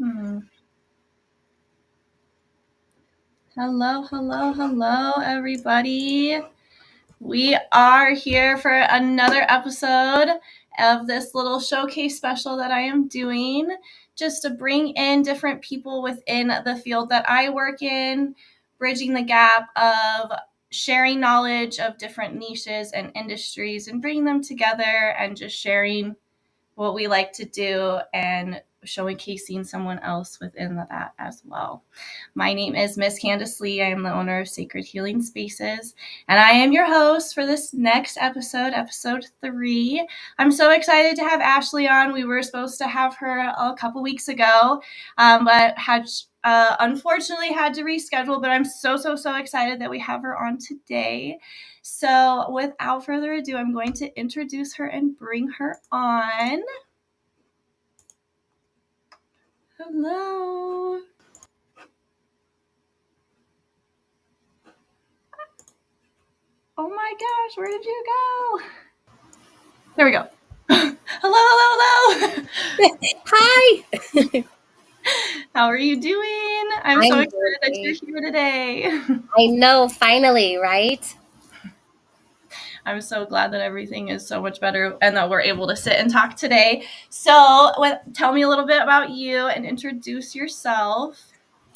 Hello, hello, hello, everybody. We are here for another episode of this little showcase special that I am doing just to bring in different people within the field that I work in, bridging the gap of sharing knowledge of different niches and industries and bringing them together and just sharing what we like to do and showcasing someone else within that as well. My name is Miss Candice Lee. I am the owner of Sacred Healing Spaces, and I am your host for this next episode, episode 3. I'm so excited to have Ashlee on. We were supposed to have her a couple weeks ago, but had unfortunately had to reschedule, but I'm so excited that we have her on today. So without further ado, I'm going to introduce her and bring her on. Hello. Oh my gosh, where did you go? There we go. Hello. Hi. How are you doing? I'm so excited that you're here today. I know, finally, right? I'm so glad that everything is so much better and that we're able to sit and talk today. So, tell me a little bit about you and introduce yourself.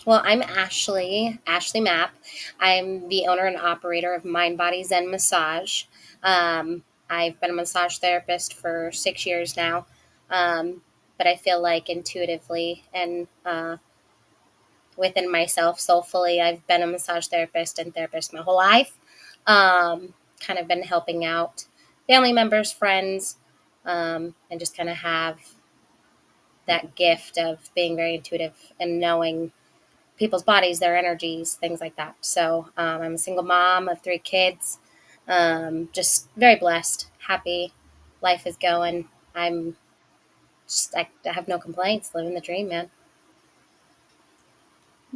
Well, I'm Ashlee Mapp. I'm the owner and operator of Mind, Body, Zen Massage. I've been a massage therapist for 6 years now, but I feel like intuitively and within myself, soulfully, I've been a massage therapist and therapist my whole life. Kind of been helping out family members, friends, and just kind of have that gift of being very intuitive and knowing people's bodies, their energies, things like that. So I'm a single mom of 3 kids, just very blessed, happy. Life is going. I have no complaints, living the dream, man.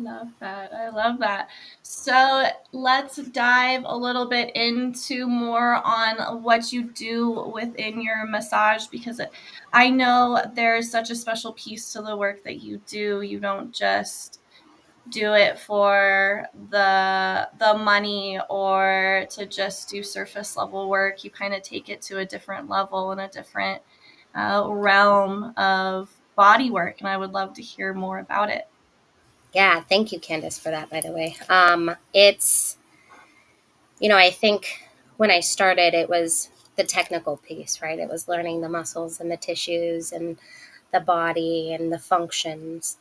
Love that. I love that. So let's dive a little bit into more on what you do within your massage, because I know there's such a special piece to the work that you do. You don't just do it for the money or to just do surface level work. You kind of take it to a different level and a different realm of body work, and I would love to hear more about it. Yeah, thank you, Candice, for that, by the way. It's, I think when I started, it was the technical piece, right? It was learning the muscles and the tissues and the body and the functions.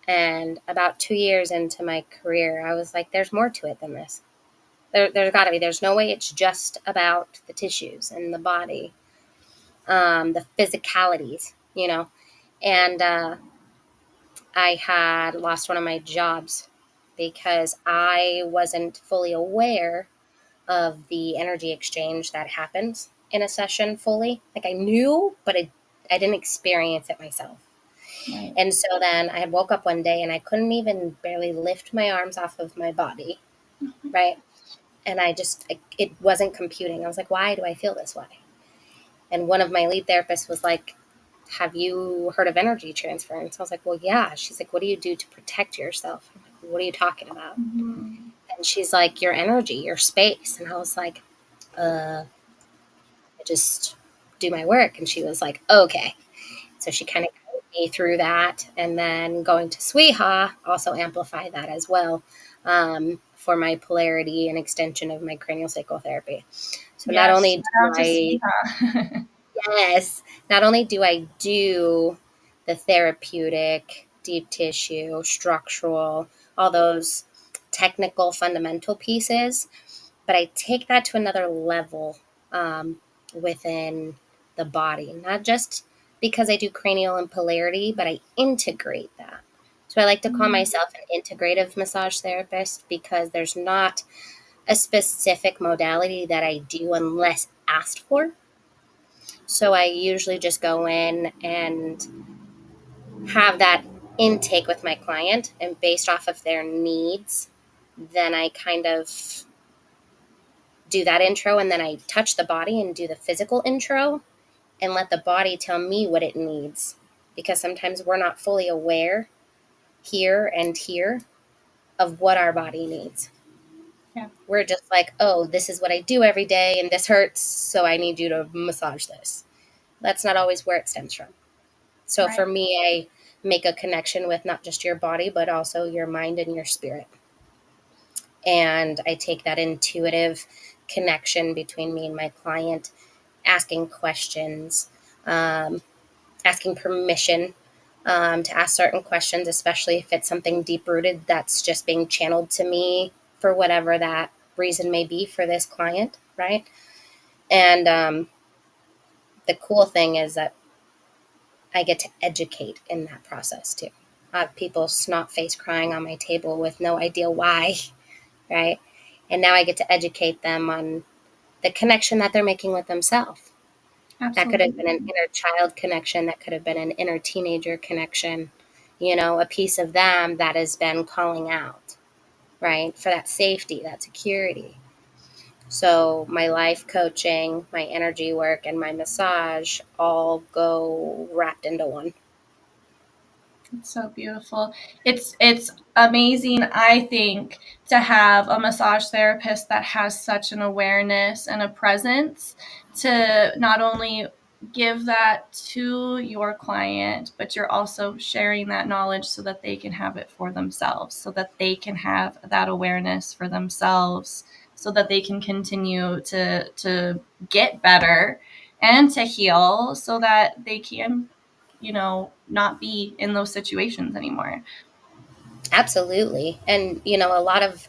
And about 2 years into my career, I was like, there's more to it than this. There's got to be. There's no way it's just about the tissues and the body, the physicalities, And I had lost one of my jobs because I wasn't fully aware of the energy exchange that happens in a session fully. Like I knew, but I didn't experience it myself. Right. And so then I woke up one day and I couldn't even barely lift my arms off of my body, right? And it wasn't computing. I was like, why do I feel this way? And one of my lead therapists was like, have you heard of energy transference? I was like, well, yeah. She's like, what do you do to protect yourself? I'm like, what are you talking about? Mm-hmm. And she's like, your energy, your space. And I was like, I just do my work. And she was like, okay. So she kind of guided me through that. And then going to Sweha also amplified that as well, for my polarity and extension of my cranial sacral therapy. So Yes, not only not only do I do the therapeutic, deep tissue, structural, all those technical fundamental pieces, but I take that to another level within the body, not just because I do cranial and polarity, but I integrate that. So I like to call myself an integrative massage therapist because there's not a specific modality that I do unless asked for. So I usually just go in and have that intake with my client, and based off of their needs, then I kind of do that intro, and then I touch the body and do the physical intro and let the body tell me what it needs, because sometimes we're not fully aware here and here of what our body needs. Yeah. We're just like, oh, this is what I do every day and this hurts, so I need you to massage this. That's not always where it stems from. So Right. for me, I make a connection with not just your body, but also your mind and your spirit. And I take that intuitive connection between me and my client, asking questions, um, asking permission to ask certain questions, especially if it's something deep rooted that's just being channeled to me for whatever that reason may be for this client, right? And the cool thing is that I get to educate in that process too. I have people snot face crying on my table with no idea why, right? And now I get to educate them on the connection that they're making with themselves. That could have been an Absolutely. inner child connection. That could have been an inner teenager connection, a piece of them that has been calling out, right? For that safety, that security. So my life coaching, my energy work, and my massage all go wrapped into one. It's so beautiful. It's amazing, I think, to have a massage therapist that has such an awareness and a presence to not only give that to your client, but you're also sharing that knowledge so that they can have it for themselves, so that they can have that awareness for themselves, so that they can continue to get better and to heal so that they can not be in those situations anymore. Absolutely. And, a lot of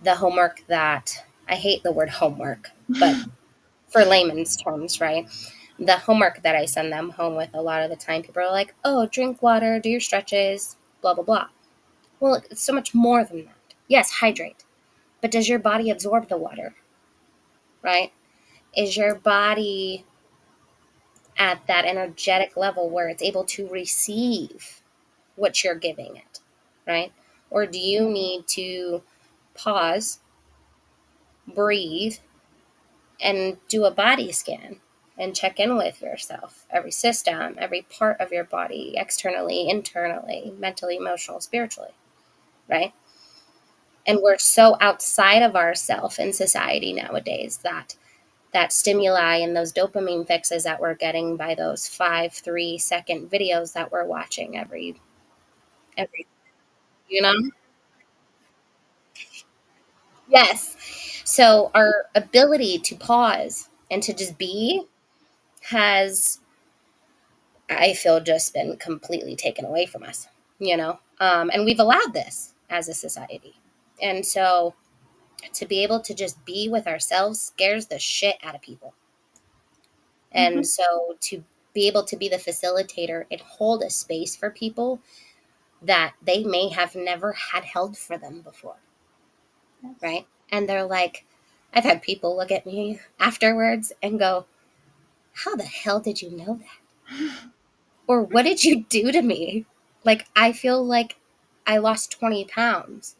the homework that I hate the word homework, but for layman's terms, right? The homework that I send them home with a lot of the time, people are like, oh, drink water, do your stretches, blah, blah, blah. Well, it's so much more than that. Yes, hydrate. But does your body absorb the water, right? Is your body at that energetic level where it's able to receive what you're giving it, right? Or do you need to pause, breathe, and do a body scan and check in with yourself, every system, every part of your body, externally, internally, mentally, emotional, spiritually, right? And we're so outside of ourself in society nowadays that stimuli and those dopamine fixes that we're getting by those 5 3 second videos that we're watching every you know yes. So our ability to pause and to just be has, I feel, just been completely taken away from us, and we've allowed this as a society. And so to be able to just be with ourselves scares the shit out of people. Mm-hmm. And so to be able to be the facilitator and hold a space for people that they may have never had held for them before, Yes. right? And they're like, I've had people look at me afterwards and go, how the hell did you know that? Or what did you do to me? Like, I feel like I lost 20 pounds,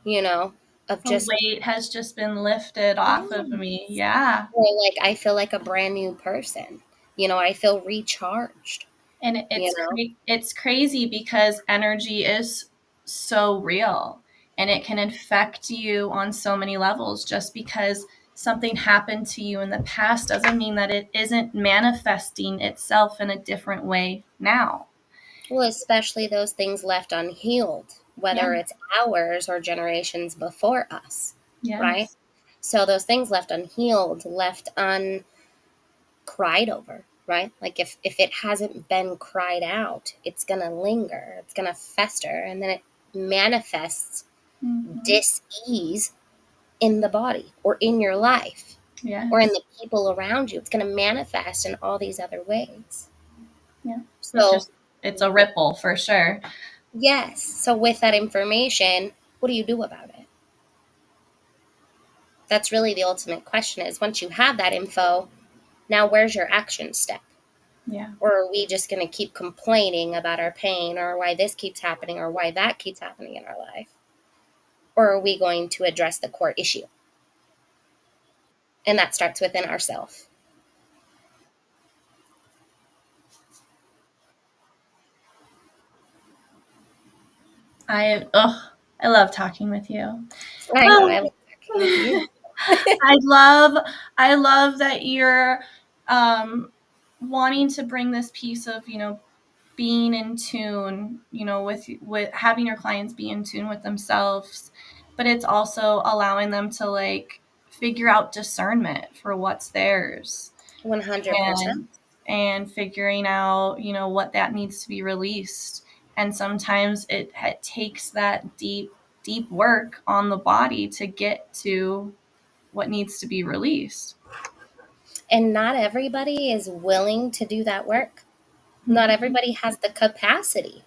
you know, of The just, weight has just been lifted off of me. yes. Yeah. Or like, I feel like a brand new person. I feel recharged, And you know? it's crazy because energy is so real and it can affect you on so many levels. Just because something happened to you in the past doesn't mean that it isn't manifesting itself in a different way now. Well, especially those things left unhealed, Yeah. whether it's ours or generations before us, right? Yes. So those things left unhealed, left uncried over, right? Like if it hasn't been cried out, it's gonna linger, it's gonna fester, and then it manifests Mm-hmm. dis-ease in the body or in your life or in Yes. the people around you. It's gonna manifest in all these other ways. Yeah. It So just, it's a ripple for sure. yes. So with that information, what do you do about it? That's really the ultimate question is once you have that info, now where's your action step? Yeah. Or are we just going to keep complaining about our pain or why this keeps happening or why that keeps happening in our life? Or are we going to address the core issue? And that starts within ourselves. I love talking with you. I know, I Oh, like talking with you. I love I love that you're um, wanting to bring this piece of, being in tune, with having your clients be in tune with themselves, but it's also allowing them to like figure out discernment for what's theirs 100%. and figuring out, what that needs to be released. And sometimes it takes that deep work on the body to get to what needs to be released. And not everybody is willing to do that work. Not Mhm. everybody has the capacity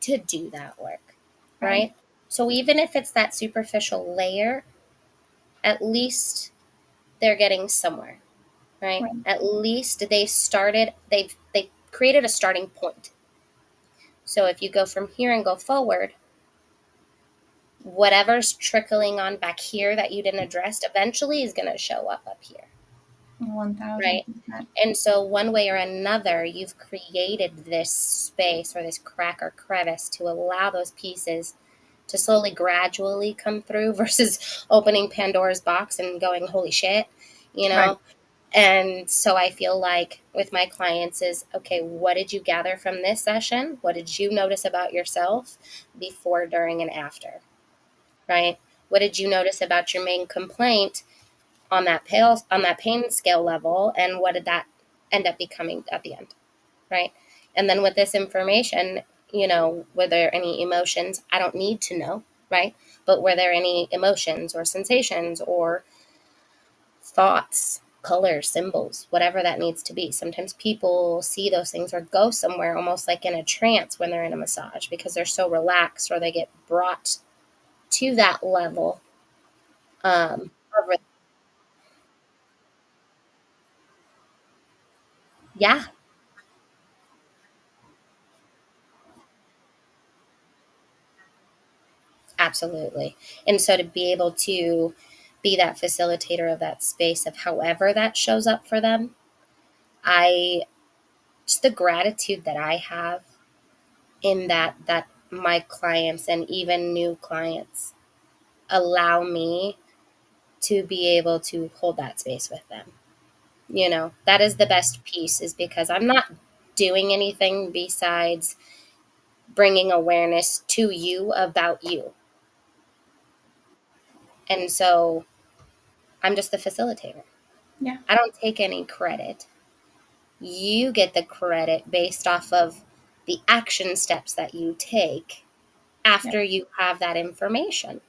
to do that work, Right. right? So even if it's that superficial layer, at least they're getting somewhere, right? Right. At least they've created a starting point. So if you go from here and go forward, whatever's trickling on back here that you didn't address eventually is going to show up here, right? 1000%. And so, one way or another, you've created this space or this crack or crevice to allow those pieces to slowly, gradually come through versus opening Pandora's box and going, holy shit, you Right. know? And so, I feel like with my clients, is okay, what did you gather from this session? What did you notice about yourself before, during, and after, right? What did you notice about your main complaint on that pain scale level, and what did that end up becoming at the end, right? And then with this information, were there any emotions? I don't need to know, right? But were there any emotions or sensations or thoughts, colors, symbols, whatever that needs to be? Sometimes people see those things or go somewhere almost like in a trance when they're in a massage because they're so relaxed, or they get brought to that level. um yeah. Absolutely. And so to be able to be that facilitator of that space of however that shows up for them, I just the gratitude that I have in that my clients and even new clients allow me to be able to hold that space with them. That is the best piece, is because I'm not doing anything besides bringing awareness to you about you. And so I'm just the facilitator. Yeah. I don't take any credit. You get the credit based off of the action steps that you take Yeah. after you have that information.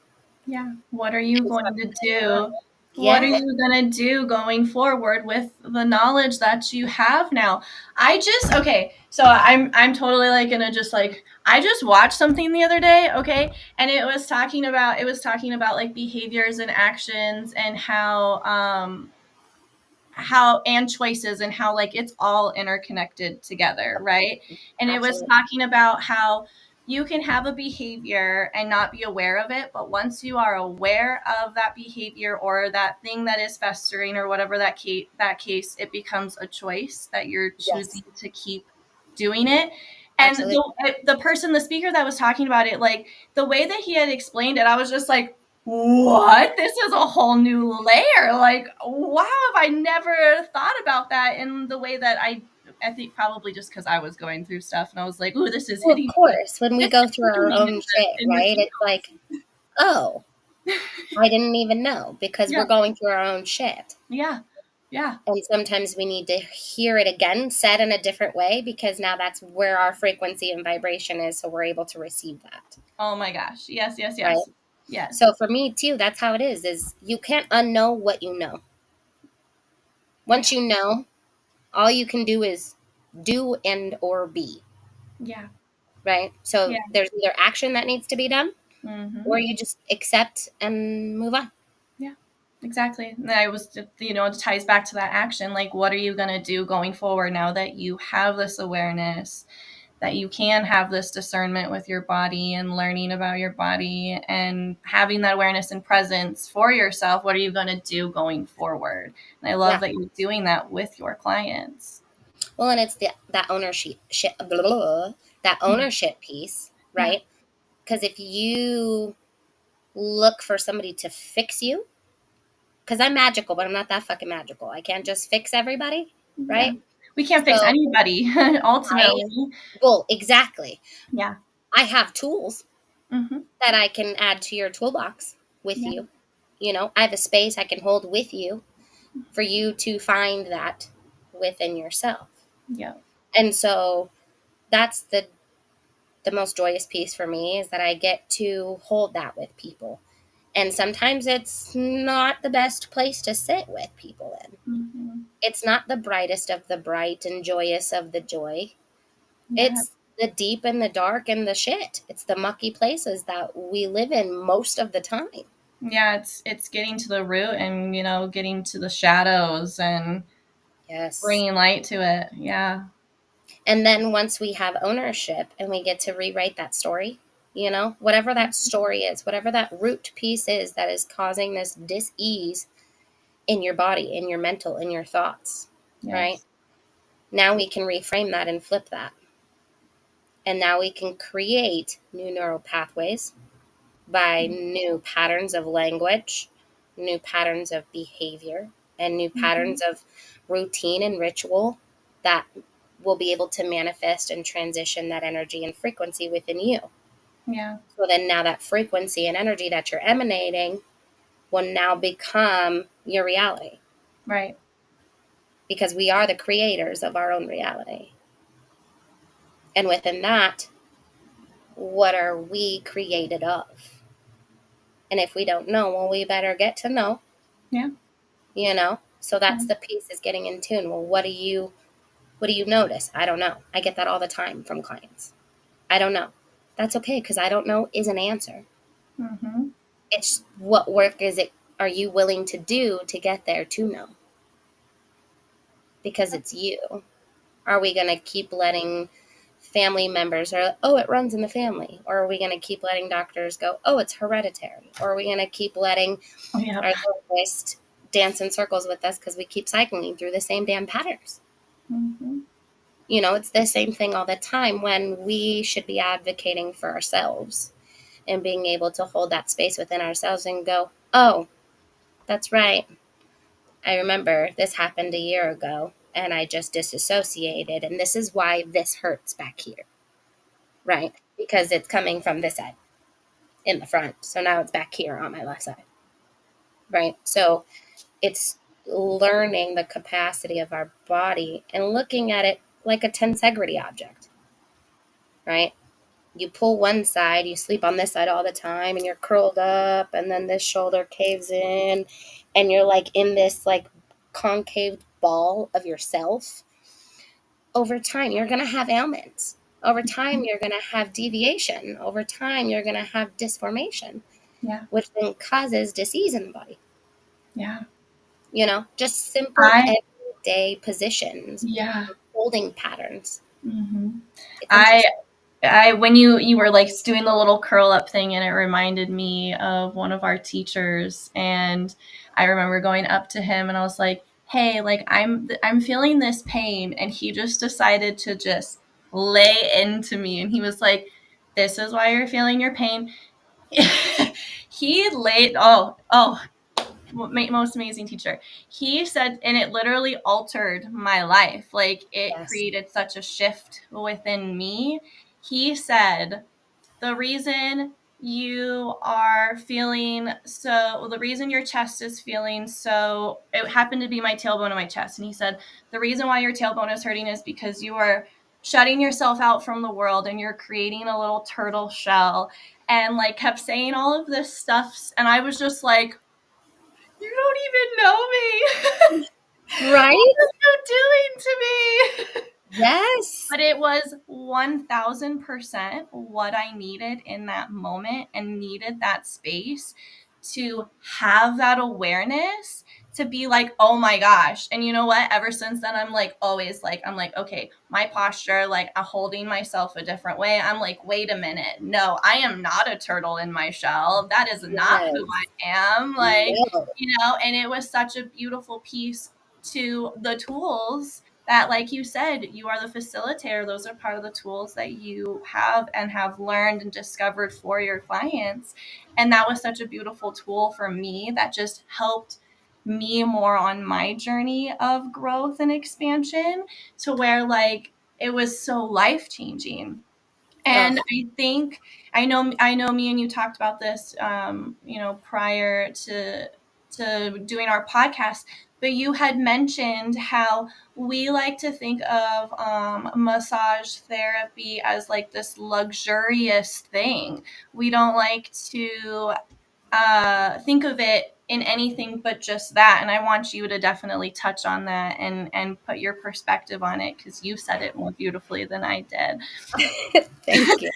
Yeah. What are you And so going to do? What are yeah, you going to do going forward with the knowledge that you have now? Okay, so I'm totally like going to just like I just watched something the other day, okay? And it was talking about like behaviors and actions and how and choices and how like it's all interconnected together, right? And it was absolutely. talking about how you can have a behavior and not be aware of it, but once you are aware of that behavior or that thing that is festering or whatever that case, it becomes a choice that you're Yes, choosing to keep doing it. And absolutely. the speaker that was talking about it, like the way that he had explained it, I was just like, what? This is a whole new layer. Like, wow, have I never thought about that in the way that I think probably just because I was going through stuff and I was like, ooh, this is Well, of hitting me. course, when we This go is through hitting our me own shit, in the right? It's feels. like, oh, I didn't even know, because Yeah, we're going through our own shit. yeah, yeah. And sometimes we need to hear it again, said in a different way, because now that's where our frequency and vibration is. So we're able to receive that, Oh my gosh. Yes, yes, right? yes. Yes. So for me too, that's how it is you can't unknow what you know. Yeah, Once you know, all you can do is do and or be, yeah, right? So yeah. there's either action that needs to be done, Mm-hmm. or you just accept and move on. Yeah, exactly. And I was, it ties back to that action. Like, what are you going to do going forward now that you have this awareness, that you can have this discernment with your body and learning about your body and having that awareness and presence for yourself? What are you going to do going forward? And I love Yeah. that you're doing that with your clients. Well, and it's that ownership, blah, blah, blah, that ownership piece, Yeah, right? Because if you look for somebody to fix you, because I'm magical, but I'm not that fucking magical. I can't just fix everybody, Yeah. right? We can't fix So, anybody, right? ultimately. Well, exactly. Yeah. I have tools Mm-hmm. that I can add to your toolbox with Yeah. you. You know, I have a space I can hold with you for you to find that within yourself. Yeah. And so that's the most joyous piece for me, is that I get to hold that with people. And sometimes it's not the best place to sit with people in. Mm-hmm. It's not the brightest of the bright and joyous of the joy. Yeah. It's the deep and the dark and the shit. It's the mucky places that we live in most of the time. Yeah, it's getting to the root and, getting to the shadows and Yes. bringing light to it. Yeah. And then once we have ownership and we get to rewrite that story, whatever that story is, whatever that root piece is that is causing this dis-ease in your body, in your mental, in your thoughts, right? Yes. Now we can reframe that and flip that. And now we can create new neural pathways by new patterns of language, new patterns of behavior, and new Mm-hmm. patterns of routine and ritual that will be able to manifest and transition that energy and frequency within you. Yeah. So then now that frequency and energy that you're emanating will now become your reality, Right. because we are the creators of our own reality. And within that, what are we created of? And if we don't know, well, we better get to know, Yeah. So Yeah. that's the piece, is getting in tune. Well, what do you notice? I don't know. I get that all the time from clients. I don't know. That's okay, because I don't know is an answer. Mm-hmm. It's what work is it are you willing to do to get there to know? Because it's you. Are we going to keep letting family members, or oh, it runs in the family? Or are we going to keep letting doctors go, oh, it's hereditary? Or are we going to keep letting Yep. our therapist dance in circles with us because we keep cycling through the same damn patterns? Mm-hmm. It's the same thing all the time, when we should be advocating for ourselves and being able to hold that space within ourselves and go, oh, that's right. I remember this happened a year ago and I just disassociated. And this is why this hurts back here, right? Because it's coming from this side in the front. So now it's back here on my left side, right? So it's learning the capacity of our body and looking at it like a tensegrity object, right? You pull one side, you sleep on this side all the time, and you're curled up, and then this shoulder caves in, and you're like in this like concave ball of yourself. Over time, you're going to have ailments. Over time, you're going to have deviation. Over time, you're going to have disformation, Yeah. which then causes disease in the body. Yeah. Just simple I everyday positions, yeah. holding patterns. Mm-hmm. It's I interesting. when you were like doing the little curl up thing, and it reminded me of one of our teachers, and I remember going up to him and I was like, hey, like I'm feeling this pain, and he just decided to just lay into me, and he was like, this is why you're feeling your pain. He laid most amazing teacher. He said, and it literally altered my life. Like, it Yes. created such a shift within me. He said, the reason you are feeling so, the reason your chest is feeling so, it happened to be my tailbone and my chest. And he said, the reason why your tailbone is hurting is because you are shutting yourself out from the world and you're creating a little turtle shell, and like kept saying all of this stuff. And I was just like, you don't even know me. Right? What are you doing to me? Yes. But it was 1000% what I needed in that moment, and needed that space to have that awareness, to be like, oh my gosh. And you know what? Ever since then, I'm like, always like, I'm like, okay, my posture, like, I'm holding myself a different way. I'm like, wait a minute. No, I am not a turtle in my shell. That is not who Yes. I am. Like, No. and it was such a beautiful piece to the tools that, like you said, you are the facilitator. Those are part of the tools that you have and have learned and discovered for your clients. And that was such a beautiful tool for me that just helped me more on my journey of growth and expansion, to where like it was so life changing. And Oh, I think I know me and you talked about this, prior to doing our podcast, but you had mentioned how we like to think of massage therapy as like this luxurious thing. We don't like to think of it in anything but just that. And I want you to definitely touch on that and put your perspective on it, because you said it more beautifully than I did. thank you.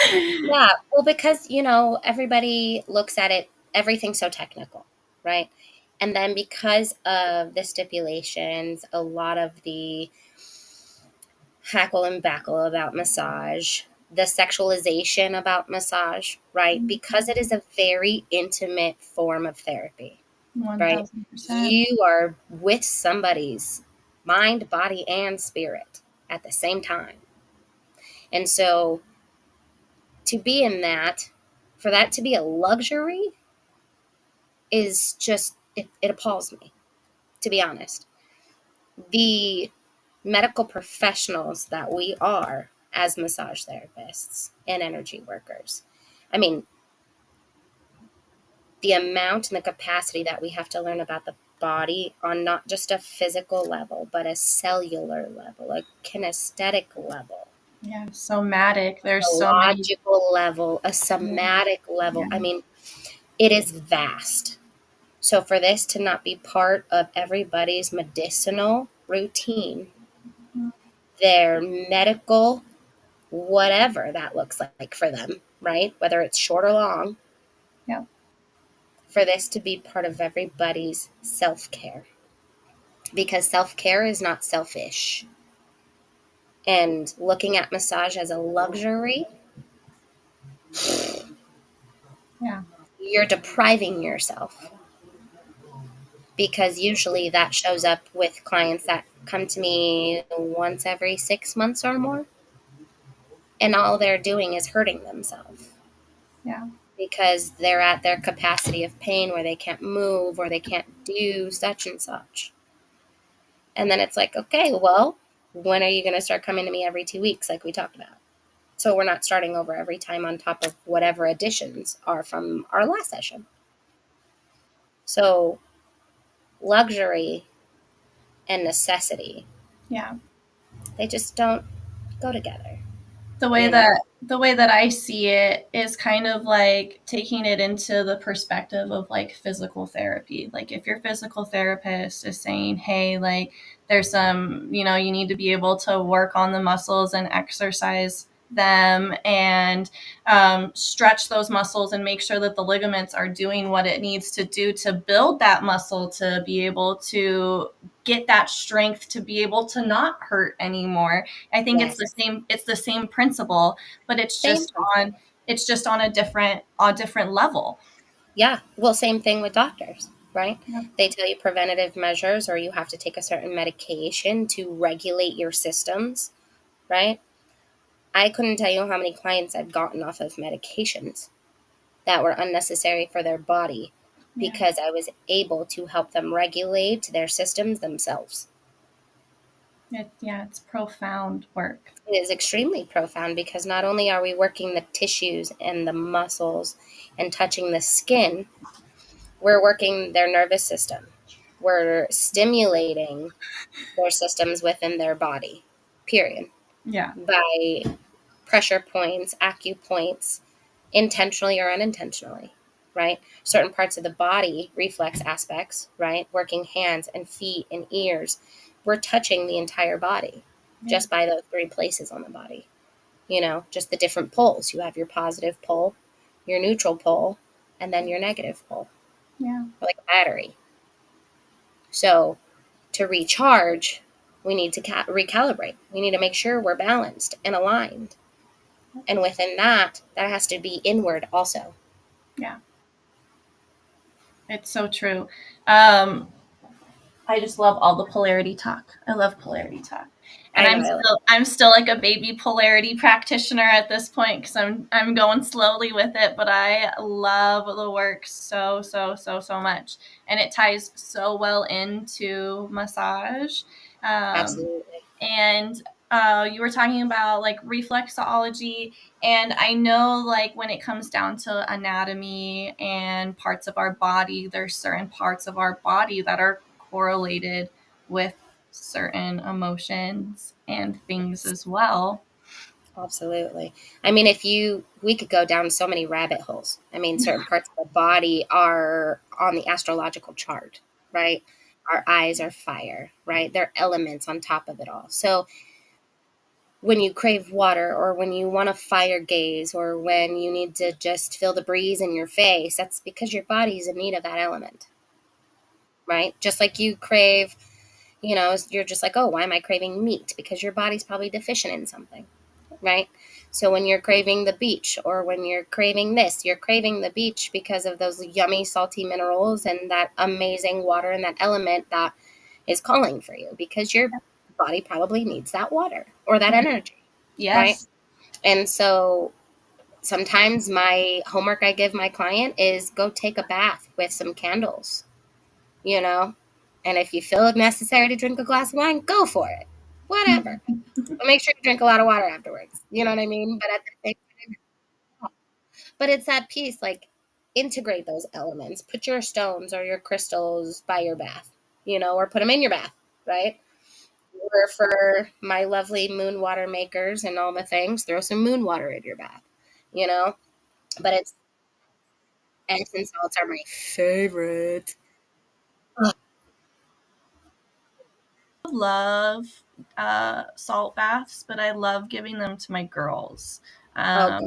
Yeah, well, because, everybody looks at it, everything's so technical, right? And then because of the stipulations, a lot of the hackle and backle about massage, the sexualization about massage, right? Because it is a very intimate form of therapy, right? 1000%. You are with somebody's mind, body, and spirit at the same time. And so to be in that, for that to be a luxury is just, it appalls me, to be honest. The medical professionals that we are as massage therapists and energy workers, I mean, the amount and the capacity that we have to learn about the body on not just a physical level, but a cellular level, a kinesthetic level, Yeah, somatic. There's a so many. logical level, a Yeah, somatic level. I yeah, mean, it is vast. So for this to not be part of everybody's medicinal routine, their medical, whatever that looks like for them, right? Whether it's short or long, yeah. for this to be part of everybody's self care. Because self care is not selfish. And looking at massage as a luxury, Yeah. you're depriving yourself. Because usually that shows up with clients that come to me once every 6 months or more, and all they're doing is hurting themselves Yeah. because they're at their capacity of pain where they can't move or they can't do such and such. And then it's like, okay, well, when are you going to start coming to me every 2 weeks like we talked about? So we're not starting over every time on top of whatever additions are from our last session. So luxury and necessity, Yeah. they just don't go together, The way you know? that I see it is kind of like taking it into the perspective of like physical therapy. Like if your physical therapist is saying, "Hey, like there's some, you need to be able to work on the muscles and exercise them and stretch those muscles and make sure that the ligaments are doing what it needs to do to build that muscle to be able to get that strength to be able to not hurt anymore." I think Yes. it's the same principle, but Same principle. it's just on a different level. Yeah. Well, same thing with doctors, right? Yeah. They tell you preventative measures or you have to take a certain medication to regulate your systems, right? I couldn't tell you how many clients I've gotten off of medications that were unnecessary for their body Yeah. because I was able to help them regulate their systems themselves. It's profound work. It is extremely profound because not only are we working the tissues and the muscles and touching the skin, we're working their nervous system. We're stimulating their systems within their body, period, Yeah. by pressure points, acupoints, intentionally or unintentionally, right? Certain parts of the body, reflex aspects, right? Working hands and feet and ears. We're touching the entire body Yeah. just by those three places on the body. Just the different poles. You have your positive pole, your neutral pole, and then your negative pole, Yeah. like a battery. So to recharge, we need to recalibrate. We need to make sure we're balanced and aligned. And within that, that has to be inward also. Yeah. It's so true. Um I just love all the polarity talk. I love polarity talk. And I know. I'm still like a baby polarity practitioner at this point because I'm going slowly with it, but I love the work so much, and it ties so well into massage. Absolutely. And you were talking about like reflexology, and I know like when it comes down to anatomy and parts of our body, there's certain parts of our body that are correlated with certain emotions and things as well. Absolutely. I mean, we could go down so many rabbit holes. I mean, certain parts of the body are on the astrological chart, right? Our eyes are fire, right? They're elements on top of it all. So when you crave water, or when you want to fire gaze, or when you need to just feel the breeze in your face, that's because your body's in need of that element, right? Just like you crave, you're just like, oh, why am I craving meat? Because your body's probably deficient in something, right? So when you're craving the beach, or when you're craving this, you're craving the beach because of those yummy, salty minerals and that amazing water and that element that is calling for you, because your body probably needs that water or that energy, right? Yes. And so sometimes my homework I give my client is go take a bath with some candles, you know? And if you feel it necessary to drink a glass of wine, go for it. Whatever. But make sure you drink a lot of water afterwards. You know what I mean? But at the same time, but it's that piece, like, integrate those elements. Put your stones or your crystals by your bath, or put them in your bath, right? Or for my lovely moon water makers and all the things, throw some moon water in your bath, you know? But it's Epsom salts are my favorite. Oh, Love salt baths, but I love giving them to my girls. oh God.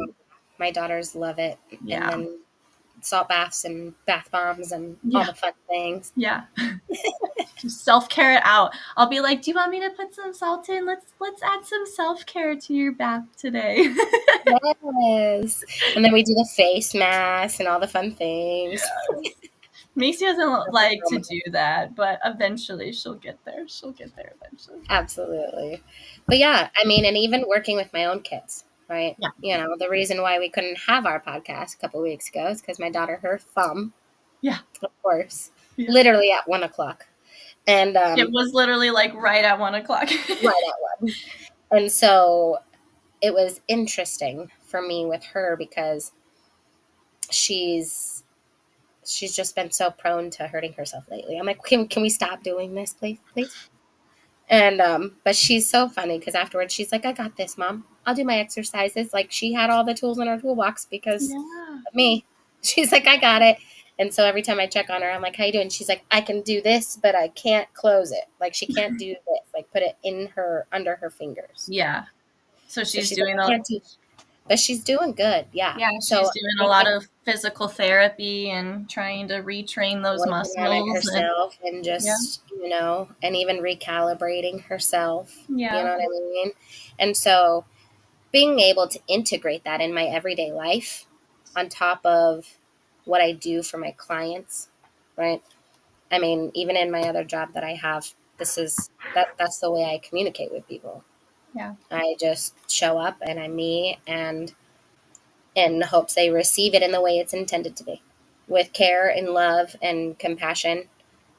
My daughters love it. And Yeah. then salt baths and bath bombs and all Yeah. the fun things. Yeah. Just self-care it out. I'll be like, "Do you want me to put some salt in? Let's add some self-care to your bath today." Yes. And then we do the face mask and all the fun things. Macy doesn't like to do that, but eventually she'll get there. She'll get there eventually. Absolutely. But yeah, I mean, and even working with my own kids, right? Yeah. The reason why we couldn't have our podcast a couple of weeks ago is because my daughter hurt her thumb, Yeah. of course, Yeah. literally at 1:00. And It was literally like right at 1:00. right at 1. And so it was interesting for me with her because she's just been so prone to hurting herself lately. I'm like, can we stop doing this, please? And but she's so funny because afterwards she's like, I got this, Mom. I'll do my exercises. Like, she had all the tools in her toolbox because Yeah. of me. She's like, I got it. And so every time I check on her, I'm like, how you doing? She's like, I can do this, but I can't close it. Like, she can't do this. Like, put it under her fingers. Yeah. So So she's she's like, doing I can't do. But she's doing good. Yeah. yeah, So she's I doing a think lot it's of physical therapy and trying to retrain those working on it muscles and herself and yeah. just, and even recalibrating herself. You Yeah. know what I mean? And so being able to integrate that in my everyday life on top of what I do for my clients, right? I mean, even in my other job that I have, that's the way I communicate with people. Yeah. I just show up and I'm me, and in hopes they receive it in the way it's intended to be, with care and love and compassion,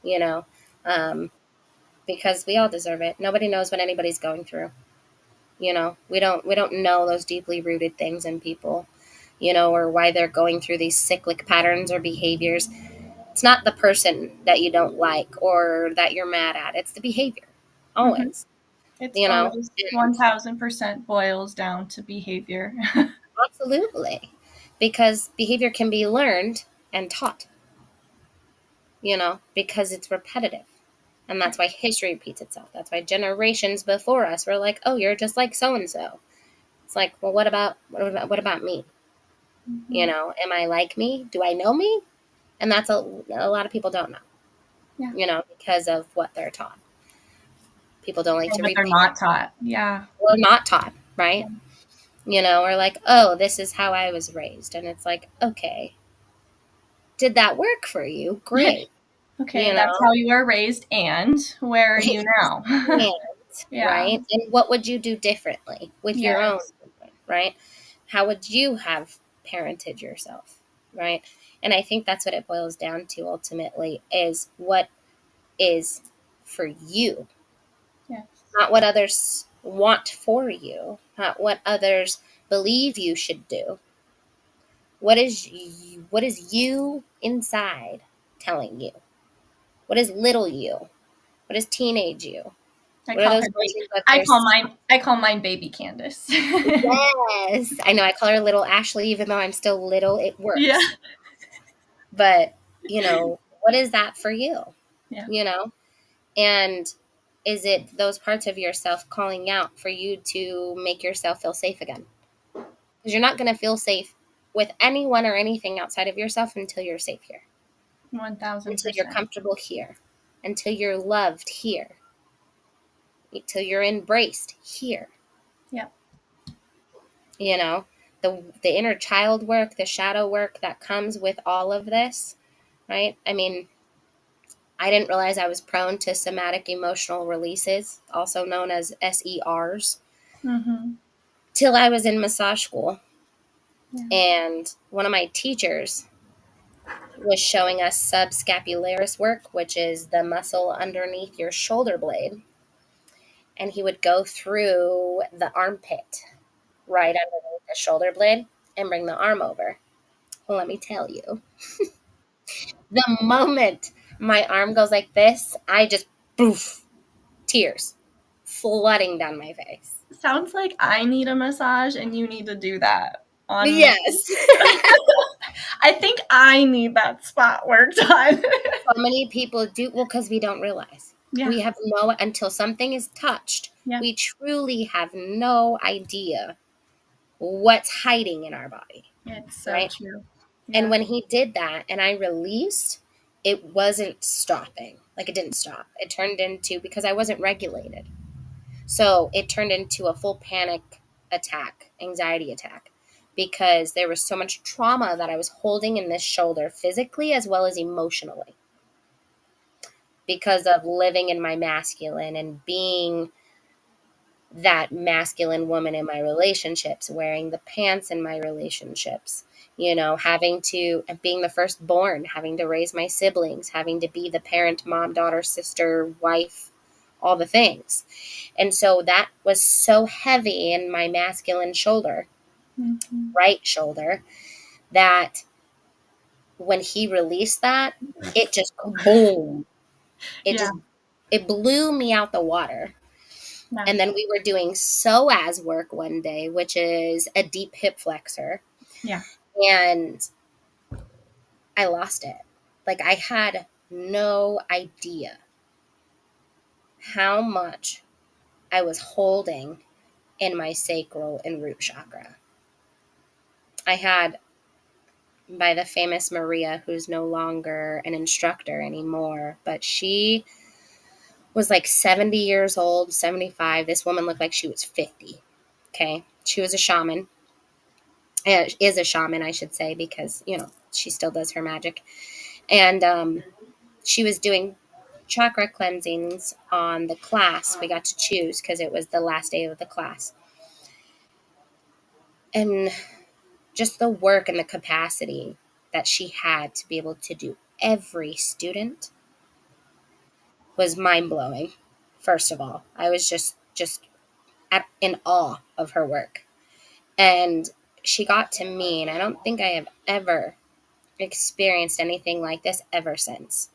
you know, um, because we all deserve it. Nobody knows what anybody's going through. We don't know those deeply rooted things in people, or why they're going through these cyclic patterns or behaviors. It's not the person that you don't like or that you're mad at. It's the behavior, Mm-hmm. always. It's You know, always and 1000% boils down to behavior. absolutely, because behavior can be learned and taught. Because it's repetitive. And that's why history repeats itself. That's why generations before us were like, "Oh, you're just like so and so." It's like, well, what about me? Mm-hmm. Am I like me? Do I know me? And that's a lot of people don't know. Yeah. Because of what they're taught. People don't like Or to what they're repeat not taught. Yeah. or not taught, right? Or like, oh, this is how I was raised, and it's like, okay, did that work for you? Great. Okay, you that's know? how you were raised, and where are you now? And, Yeah. right? And what would you do differently with your own Yes. children, right? How would you have parented yourself, right? And I think that's what it boils down to ultimately is what is for you, Yes. not what others want for you, not what others believe you should do. What is you inside telling you? What is little you? What is teenage you? I What are call those her. voices that I call there's mine. I call mine Baby Candace. Yes. I know I call her little Ashlee even though I'm still little. It Yeah. works. But, what is that for you? Yeah. You know? And is it those parts of yourself calling out for you to make yourself feel safe again? Because you're not going to feel safe with anyone or anything outside of yourself until you're safe here, until you're 1000%. comfortable here, until you're loved here, until you're embraced here. Yep. You know, the inner child work, the shadow work that comes with all of this, right? I mean, I didn't realize I was prone to somatic emotional releases, also known as SERs, Mm-hmm. till I was in massage school. Yeah. And one of my teachers was showing us subscapularis work, which is the muscle underneath your shoulder blade. And he would go through the armpit right underneath the shoulder blade and bring the arm over. Well, let me tell you, the moment my arm goes like this, I just poof, tears flooding down my face. Sounds like I need a massage, and you need to do that on me. Yes. I think I need that spot worked on. So many people do, well, because we don't realize. Yeah. We have no, until something is touched, Yeah. we truly have no idea what's hiding in our body, It's so right? true. And Yeah. when he did that and I released, it wasn't stopping. Like it didn't stop. It turned into, because I wasn't regulated. So it turned into a full panic attack, anxiety attack, because there was so much trauma that I was holding in this shoulder physically as well as emotionally because of living in my masculine and being that masculine woman in my relationships, wearing the pants in my relationships, having to, being the firstborn, having to raise my siblings, having to be the parent, mom, daughter, sister, wife, all the things. And so that was so heavy in my masculine shoulder, Mm-hmm. right shoulder, that when he released that, it just boom. It Yeah. just it blew me out the water. Yeah. And then we were doing psoas work one day, which is a deep hip flexor. Yeah. And I lost it. Like I had no idea how much I was holding in my sacral and root chakra. I had, by the famous Maria, who's no longer an instructor anymore, but she was like 70 years old, 75. This woman looked like she was 50. Okay. She was a shaman. Is a shaman, I should say, because, she still does her magic. And she was doing chakra cleansings on the class. We got to choose because it was the last day of the class. And just the work and the capacity that she had to be able to do every student was mind-blowing. First of all, I was just in awe of her work. And she got to me, and I don't think I have ever experienced anything like this ever since.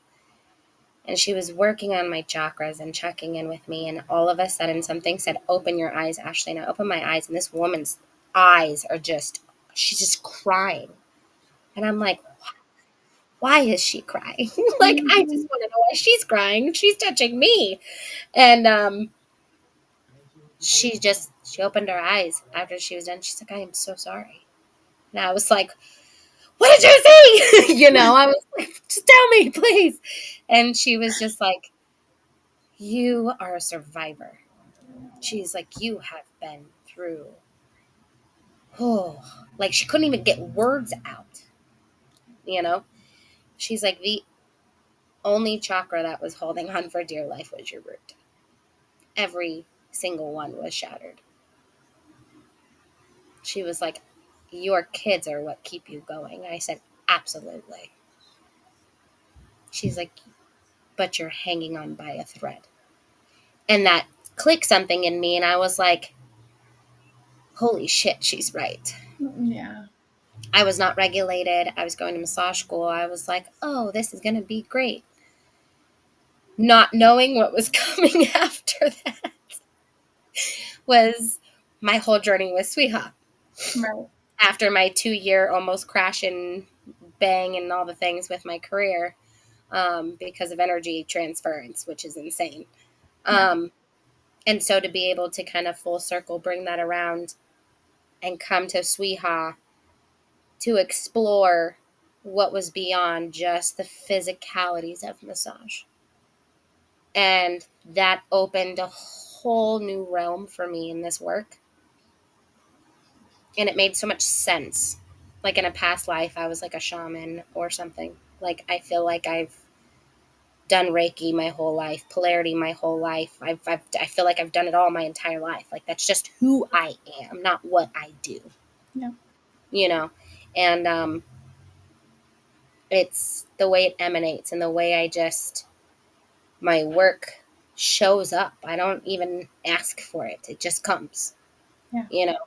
And she was working on my chakras and checking in with me, and all of a sudden something said, "Open your eyes, Ashlee." And I opened my eyes, and this woman's eyes are she's just crying. And I'm like, why is she crying? Like, I Mm-hmm. just want to know why she's crying. She's touching me. And she opened her eyes after she was done. She's like, "I am so sorry." And I was like, "What did you see?" I was like, "Just tell me, please." And she was just like, "You are a survivor." She's like, "You have been through." Oh, like she couldn't even get words out. You know, she's like, only chakra that was holding on for dear life was your root. Every single one was shattered. She was like, your kids are what keep you going. I said, absolutely. She's like, but you're hanging on by a thread. And that clicked something in me, and I was like, holy shit, she's right. Yeah. I was not regulated. I was going to massage school. I was like, oh, this is going to be great. Not knowing what was coming after that was my whole journey with Sweetheart. Right. After my 2-year almost crash and bang and all the things with my career, because of energy transference, which is insane. And so to be able to kind of full circle bring that around and come to Sweeha to explore what was beyond just the physicalities of massage. And that opened a whole new realm for me in this work. And it made so much sense. Like in a past life, I was like a shaman or something. Like I feel like I've done Reiki my whole life, polarity my whole life. I feel like I've done it all my entire life. Like that's just who I am, not what I do. Yeah. You know, and it's the way it emanates and the way I just, my work shows up. I don't even ask for it. It just comes, Yeah. you know,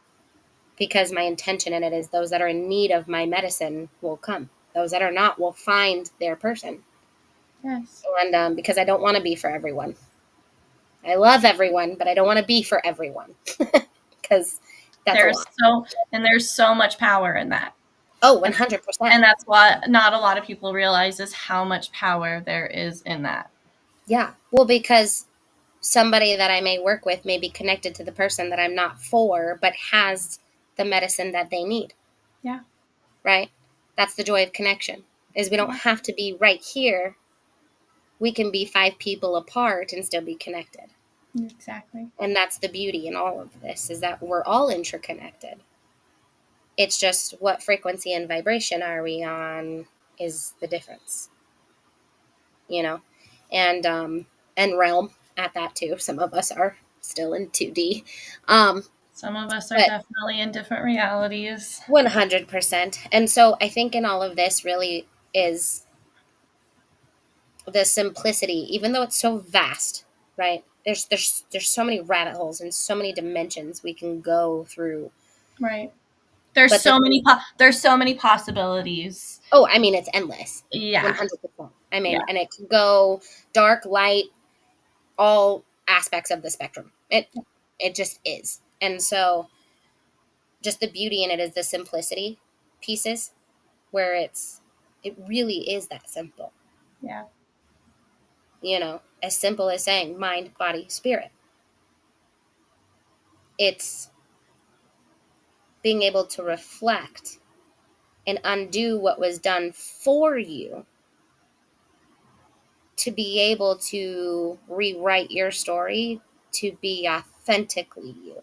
because my intention in it is those that are in need of my medicine will come. Those that are not will find their person. Yes. And because I don't want to be for everyone. I love everyone, but I don't want to be for everyone because that's a lot. There's so much power in that. Oh, 100%. And that's what not a lot of people realize is how much power there is in that. Yeah. Well, because somebody that I may work with may be connected to the person that I'm not for, but has the medicine that they need. Yeah. Right? That's the joy of connection, is we don't have to be right here. We can be 5 people apart and still be connected. Exactly. And that's the beauty in all of this, is that we're all interconnected. It's just what frequency and vibration are we on is the difference, you know, and realm at that too. Some of us are still in 2D. Some of us are definitely in different realities. 100%. And so I think in all of this really is the simplicity, even though it's so vast, right? There's so many rabbit holes and so many dimensions we can go through. Right. There's so many possibilities. Oh, I mean, it's endless. Yeah. 100%. I mean, and it can go dark, light, all aspects of the spectrum. It just is. And so just the beauty in it is the simplicity pieces where it really is that simple. Yeah. You know, as simple as saying mind, body, spirit. It's being able to reflect and undo what was done for you to be able to rewrite your story to be authentically you.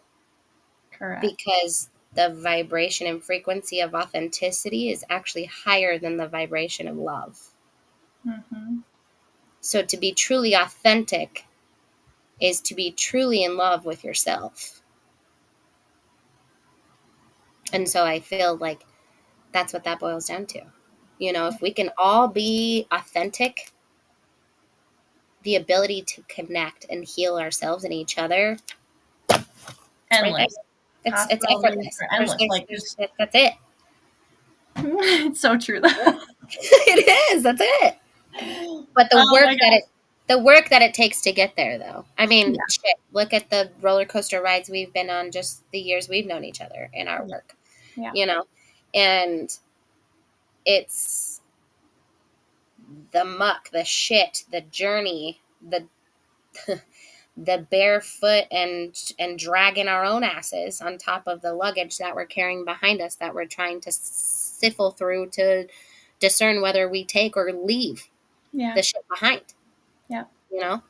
Correct. Because the vibration and frequency of authenticity is actually higher than the vibration of love. Mm-hmm. So to be truly authentic is to be truly in love with yourself. And so I feel like that's what that boils down to. You know, if we can all be authentic, the ability to connect and heal ourselves and each other, it's right there. It's effortless. That's it. It's so true, though. It is. That's it. But the work that it takes to get there, though. I mean, shit, look at the roller coaster rides we've been on just the years we've known each other in our work. Yeah. You know, and it's the muck, the shit, the journey, the the barefoot and dragging our own asses on top of the luggage that we're carrying behind us that we're trying to sift through to discern whether we take or leave the shit behind. Yeah. You know?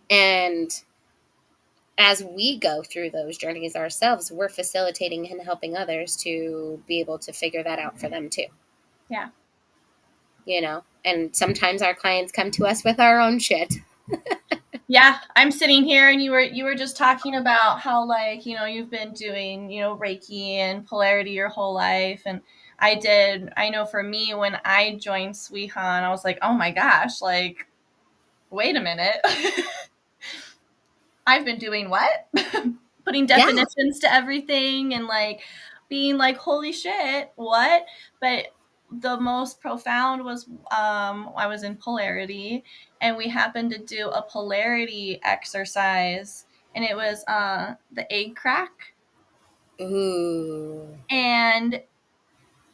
And as we go through those journeys ourselves, we're facilitating and helping others to be able to figure that out for them too. Yeah. you know, and sometimes our clients come to us with our own shit. Yeah, I'm sitting here and you were just talking about how, like, you've been doing, Reiki and polarity your whole life. And I know for me, when I joined Sweehan, I was like, oh my gosh, like, wait a minute. I've been doing what? Putting Yeah. definitions to everything and, like, being like, holy shit, what? But the most profound was, I was in polarity, and we happened to do a polarity exercise, and it was the egg crack. Ooh. And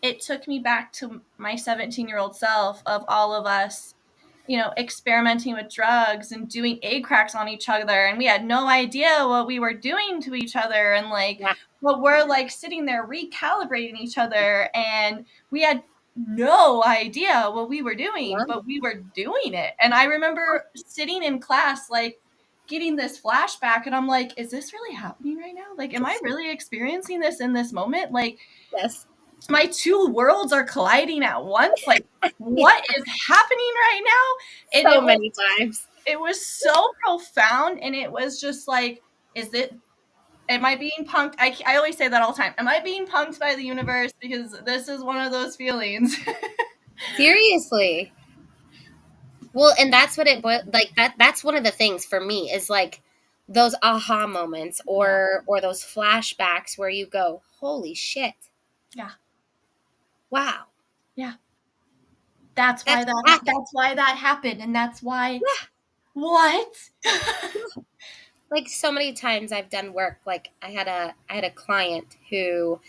it took me back to my 17-year-old self, of all of us, experimenting with drugs and doing egg cracks on each other. And we had no idea what we were doing to each other. And, like, Yeah. but we're like sitting there recalibrating each other. And we had no idea what we were doing, Yeah. but we were doing it. And I remember sitting in class, like, getting this flashback. And I'm like, is this really happening right now? Like, am I really experiencing this in this moment? Like, Yes. my two worlds are colliding at once. Like, Yeah. what is happening right now? And So many times. it was so profound, and it was just like, is it am I being punked? I always say that all the time. Am I being punked by the universe? Because this is one of those feelings. Seriously. Well, and that's what like that's one of the things for me is like those aha moments Yeah. or those flashbacks where you go, "Holy shit. Yeah. Wow. Yeah. That's why That's what happened." that happened, and that's why Yeah. what? Like so many times I've done work like I had a client who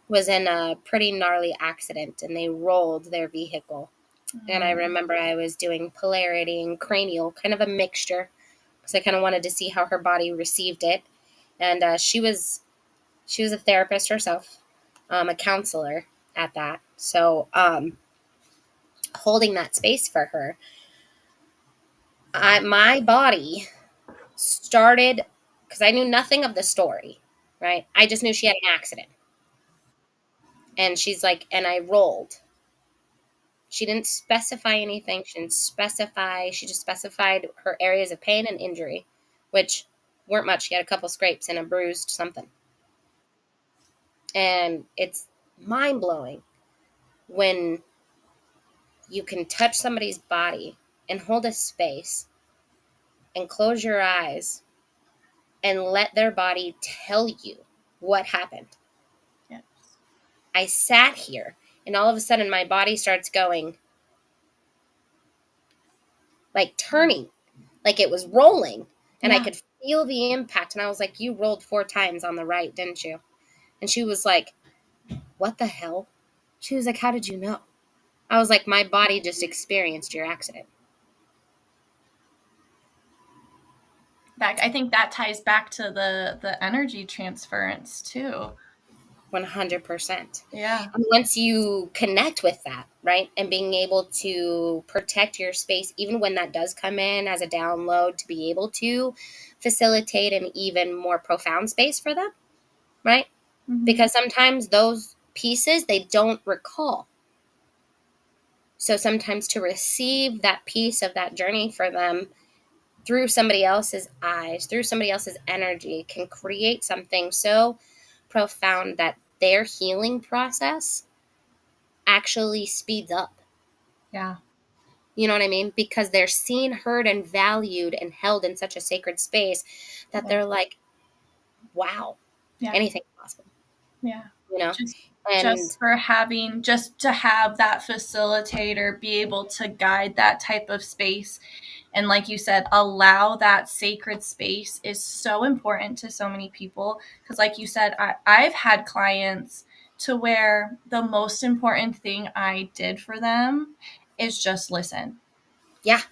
was in a pretty gnarly accident and they rolled their vehicle. And I remember I was doing polarity and cranial, kind of a mixture, because I kind of wanted to see how her body received it. And she was a therapist herself, a counselor at that. So holding that space for her, my body started because I knew nothing of the story, right? I just knew she had an accident, and she's like, and I rolled. She didn't specify anything. She didn't specify. She just specified her areas of pain and injury, which weren't much. She had a couple scrapes and a bruised something. And it's mind blowing when you can touch somebody's body and hold a space and close your eyes and let their body tell you what happened. Yes. I sat here and all of a sudden my body starts going, like turning, like it was rolling. And I Yeah. could feel the impact. And I was like, "You rolled 4 times on the right, didn't you?" And she was like, "What the hell?" She was like, "How did you know?" I was like, "My body just experienced your accident." I think that ties back to the energy transference too. 100%. Yeah. And once you connect with that, right, and being able to protect your space, even when that does come in as a download, to be able to facilitate an even more profound space for them, right? Mm-hmm. Because sometimes those pieces they don't recall. So sometimes to receive that piece of that journey for them through somebody else's eyes, through somebody else's energy, can create something so profound that their healing process actually speeds up. Yeah. You know what I mean? Because they're seen, heard, and valued and held in such a sacred space that Yeah. they're like, wow, Yeah. anything's possible, Yeah. you know? Just And just to have that facilitator be able to guide that type of space, and, like you said, allow that sacred space, is so important to so many people. Because, like you said, I've had clients to where the most important thing I did for them is just listen. yeah,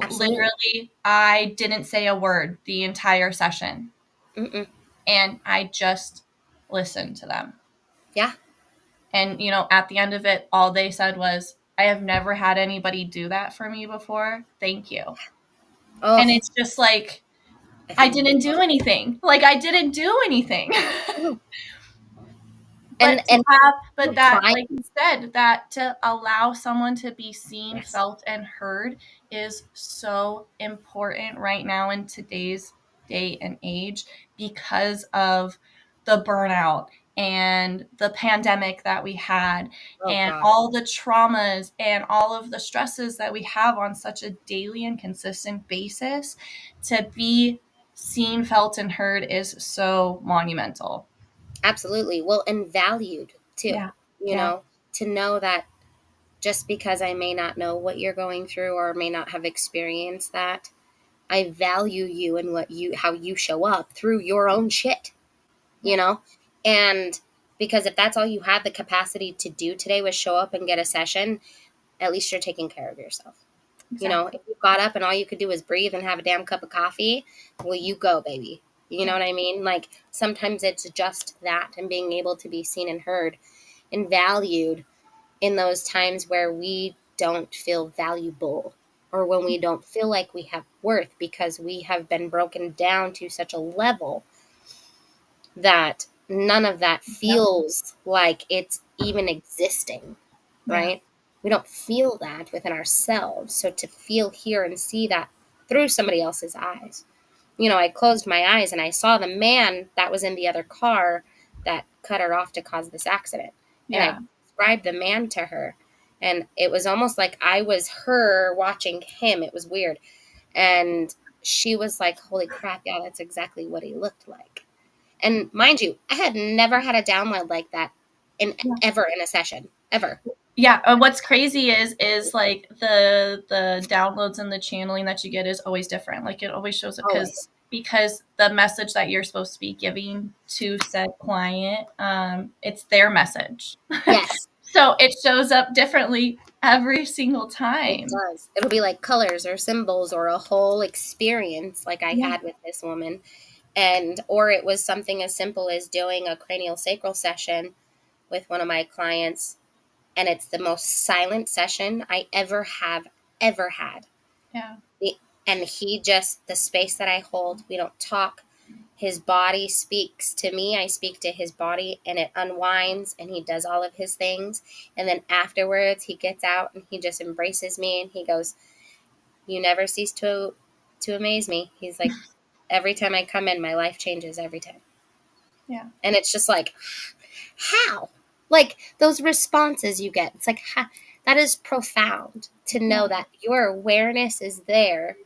absolutely. Literally, I didn't say a word the entire session, Mm-mm. and I just listened to them. Yeah. And, at the end of it, all they said was, I have never had anybody do that for me before. Thank you. Oh, And it's just like, I I think, didn't do anything. Like, I didn't do anything. But to and have, but that, client, like you said, that to allow someone to be seen, yes, felt, and heard is so important right now in today's day and age because of the burnout and the pandemic that we had oh and God, all the traumas and all of the stresses that we have on such a daily and consistent basis. To be seen, felt, and heard is so monumental. absolutely. Well, and valued too, Yeah. you Yeah. know, to know that just because I may not know what you're going through or may not have experienced that, I value you and how you show up through your own shit, Yeah. you know? And because if that's all you had the capacity to do today was show up and get a session, at least you're taking care of yourself. You know, Exactly. if you got up and all you could do was breathe and have a damn cup of coffee, well, you go, baby. You know Yeah. what I mean? Like sometimes it's just that and being able to be seen and heard and valued in those times where we don't feel valuable or when we don't feel like we have worth because we have been broken down to such a level that none of that Yep. feels like it's even existing, Yeah. right? We don't feel that within ourselves. So to feel, hear, and see that through somebody else's eyes. You know, I closed my eyes and I saw the man that was in the other car that cut her off to cause this accident. And I Yeah. described the man to her. And it was almost like I was her watching him. It was weird. And she was like, holy crap, yeah, that's exactly what he looked like. And mind you, I had never had a download like that in Yeah. ever in a session, ever. Yeah. What's crazy is like the downloads and the channeling that you get is always different. Like it always shows up Always. because the message that you're supposed to be giving to said client, it's their message. Yes, So it shows up differently every single it time. does. It'll be like colors or symbols or a whole experience like I Yeah. had with this woman. And or it was something as simple as doing a cranial sacral session with one of my clients, and it's the most silent session I ever had. Yeah. The, and he just the space that I hold, we don't talk. His body speaks to me, I speak to his body, and it unwinds and he does all of his things. And then afterwards he gets out and he just embraces me and he goes, you never cease to amaze me. He's like, every time I come in, my life changes every time. Yeah. And it's just like, how? Like those responses you get, it's like, that is profound to Yeah. know that your awareness is there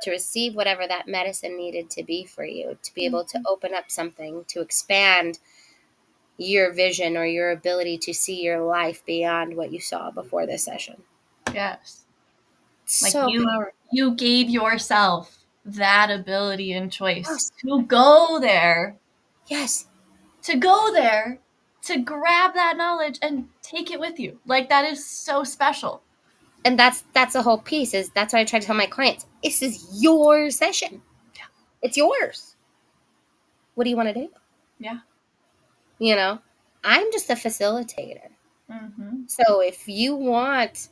to receive whatever that medicine needed to be for you, to be able to Mhm. open up something, to expand your vision or your ability to see your life beyond what you saw before this session. Yes. Like So powerful. you gave yourself that ability and choice Yes. Yes. to go there, to grab that knowledge and take it with you. Like that is so special. And that's the whole piece is that's what I try to tell my clients. This is your session. It's yours. What do you want to do? Yeah. You know, I'm just a facilitator. Mm-hmm. So if you want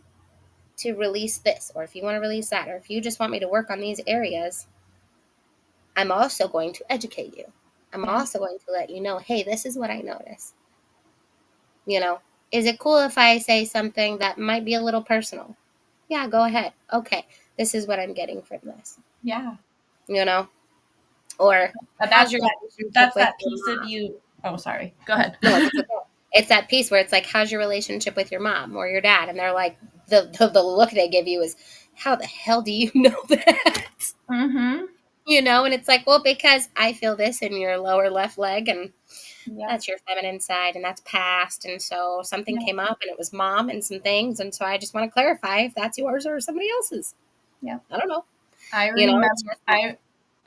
to release this, or if you want to release that, or if you just want me to work on these areas, I'm also going to educate you. I'm Yeah. also going to let you know, hey, this is what I notice. You know, is it cool if I say something that might be a little personal? Yeah, go ahead. Okay, this is what I'm getting from this. Yeah. You know, or But how's your relationship that's with that your piece of mom? you. Oh, sorry. Go ahead. No, that's okay. It's that piece where it's like, how's your relationship with your mom or your dad? And they're like, the look they give you is, how the hell do you know that? Mm-hmm. You know, and it's like, well, because I feel this in your lower left leg, and Yeah. that's your feminine side, and that's past. And so something Yeah. came up, and it was mom and some things. And so I just want to clarify if that's yours or somebody else's. Yeah. I don't know. I You know, it's remember just,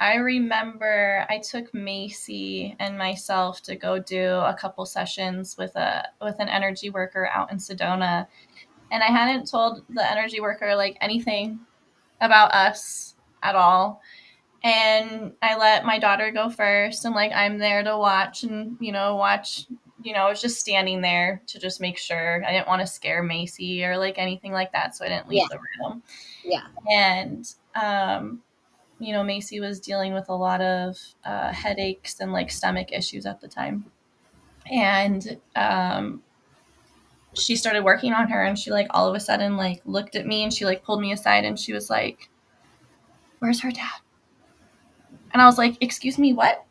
I remember I took Macy and myself to go do a couple sessions with an energy worker out in Sedona, and I hadn't told the energy worker like anything about us at all. And I let my daughter go first, and like I'm there to watch and watch. I was just standing there to just make sure. I didn't want to scare Macy or like anything like that, so I didn't yeah, leave the room. yeah, And Macy was dealing with a lot of headaches and like stomach issues at the time. And she started working on her, and she like all of a sudden like looked at me, and she like pulled me aside, and she was like, "Where's her dad?" And I was like, "Excuse me, what?"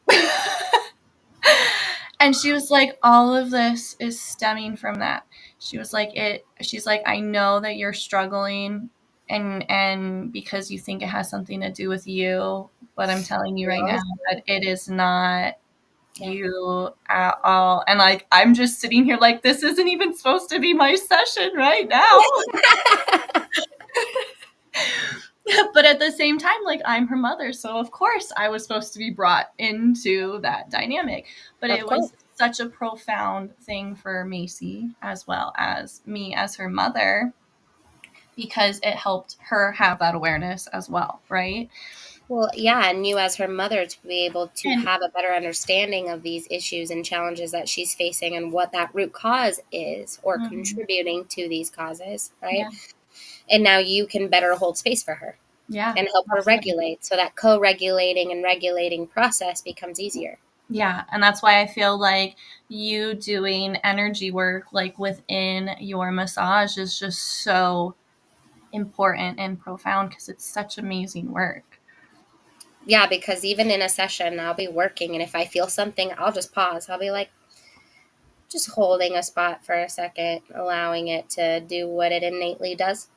And she was like, "All of this is stemming from that." She was like, she's like, "I know that you're struggling, and because you think it has something to do with you, but I'm telling you right now that it is not you at all." And like, I'm just sitting here like, this isn't even supposed to be my session right now. But at the same time, like, I'm her mother, so of course I was supposed to be brought into that dynamic. But Of it course. was such a profound thing for Macy as well as me as her mother, because it helped her have that awareness as well, right? Well, yeah, and you as her mother to be able to And have a better understanding of these issues and challenges that she's facing and what that root cause is or contributing to these causes, right? yeah, And now you can better hold space for her yeah, and help her absolutely. regulate. So that co-regulating and regulating process becomes easier. Yeah, and that's why I feel like you doing energy work like within your massage is just so important and profound, because it's such amazing work. Yeah, because even in a session, I'll be working, and if I feel something, I'll just pause. I'll be like, just holding a spot for a second, allowing it to do what it innately does.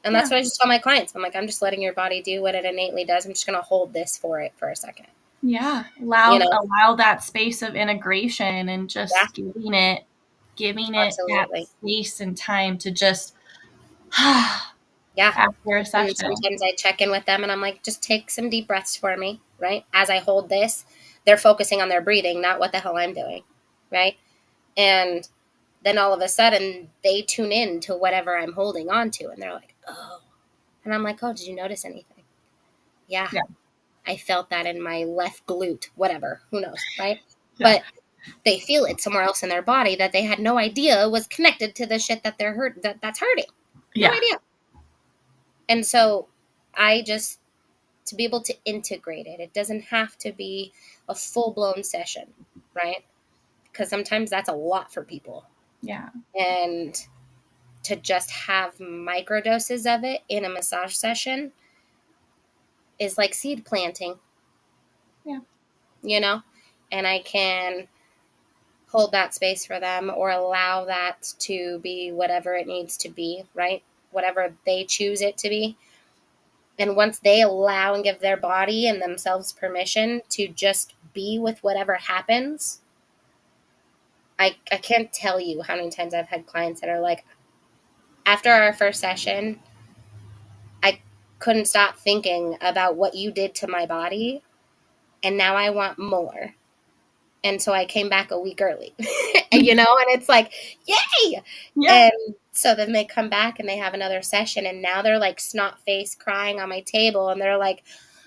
And Yeah. that's what I just tell my clients. I'm like, I'm just letting your body do what it innately does. I'm just going to hold this for it for a second. Yeah, You know? allow that space of integration, and Yeah, just giving it that absolutely. space and time to just Yeah. after a And session. sometimes I check in with them and I'm like, just take some deep breaths for me, right? As I hold this, they're focusing on their breathing, not what the hell I'm doing, right? And then all of a sudden they tune in to whatever I'm holding on to and they're like, oh. And I'm like, oh, did you notice anything? Yeah, Yeah. I felt that in my left glute, whatever, who knows, right? Yeah. But they feel it somewhere else in their body that they had no idea was connected to the shit that they're that's hurting. No Yeah. idea. And so I just to be able to integrate it. It doesn't have to be a full-blown session, right? Because sometimes that's a lot for people. Yeah. And to just have microdoses of it in a massage session is like seed planting, Yeah. you know? And I can hold that space for them or allow that to be whatever it needs to be, right? Whatever they choose it to be. And once they allow and give their body and themselves permission to just be with whatever happens, I can't tell you how many times I've had clients that are like, after our first session, I couldn't stop thinking about what you did to my body, and now I want more. And so I came back a week early, and it's like, yay! Yeah. And so then they come back and they have another session, and now they're like snot face crying on my table, and they're like,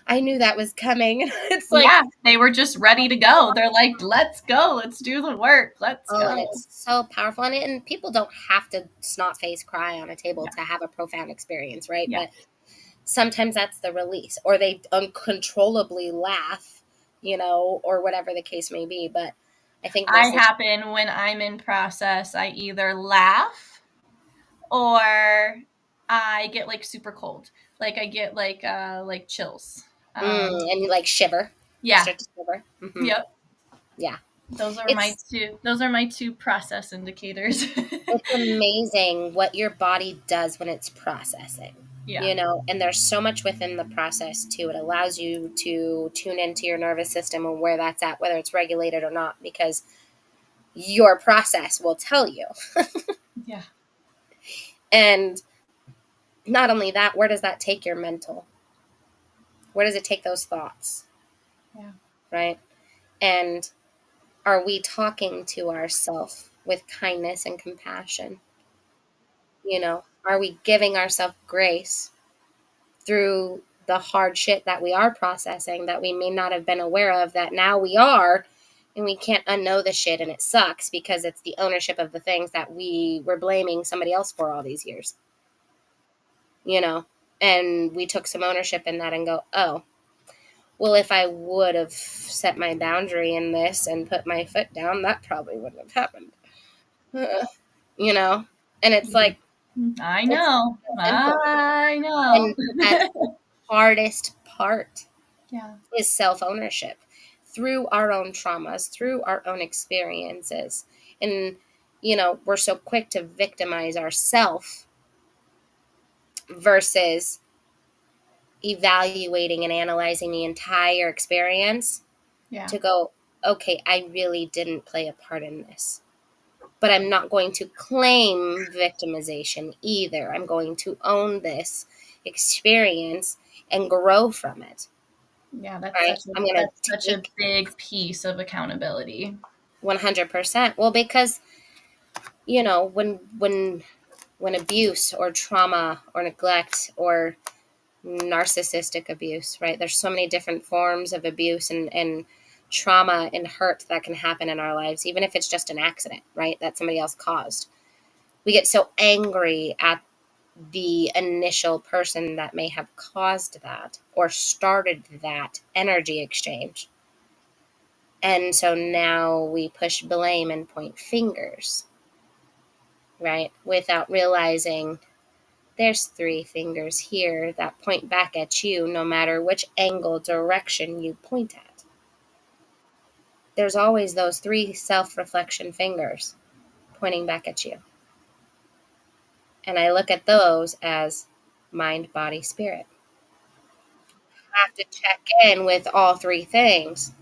I knew that was coming. It's like, Yeah. They were just ready to go. They're like, let's go. Let's do the work. Let's oh, and go. it's so powerful. And people don't have to snot face cry on a table Yeah. to have a profound experience, right? Yeah. But sometimes that's the release, or they uncontrollably laugh, or whatever the case may be. But I think I mostly, happen when I'm in process, I either laugh or I get like super cold. Like I get like chills. and you like shiver. You Yeah. start to shiver. Yep. Yeah. Those are my It's two those are my two process indicators. it's amazing what your body does when it's processing. Yeah. And there's so much within the process too. It allows you to tune into your nervous system and where that's at, whether it's regulated or not, because your process will tell you. Yeah. And not only that, where does that take your mental? Where does it take those thoughts? Yeah. Right? And are we talking to ourselves with kindness and compassion? Are we giving ourselves grace through the hard shit that we are processing that we may not have been aware of that now we are, and we can't unknow the shit, and it sucks because it's the ownership of the things that we were blaming somebody else for all these years, you know and we took some ownership in that and go, oh, well, if I would have set my boundary in this and put my foot down, that probably wouldn't have happened. You know? And it's like, I it's know. simple. I know. And that's the hardest part Yeah. is self-ownership through our own traumas, through our own experiences. And, we're so quick to victimize ourselves versus evaluating and analyzing the entire experience Yeah. to go, okay, I really didn't play a part in this. But I'm not going to claim victimization either. I'm going to own this experience and grow from it. Yeah, Right? I'm going that's to such a take big piece of accountability. 100%. Well, because, when abuse or trauma or neglect or narcissistic abuse, right? There's so many different forms of abuse and trauma and hurt that can happen in our lives, even if it's just an accident, right? That somebody else caused. We get so angry at the initial person that may have caused that or started that energy exchange. And so now we push blame and point fingers, right? Without realizing there's 3 fingers here that point back at you no matter which angle, direction you point at. There's always those 3 self-reflection fingers pointing back at you. And I look at those as mind, body, spirit. I have to check in with all 3 things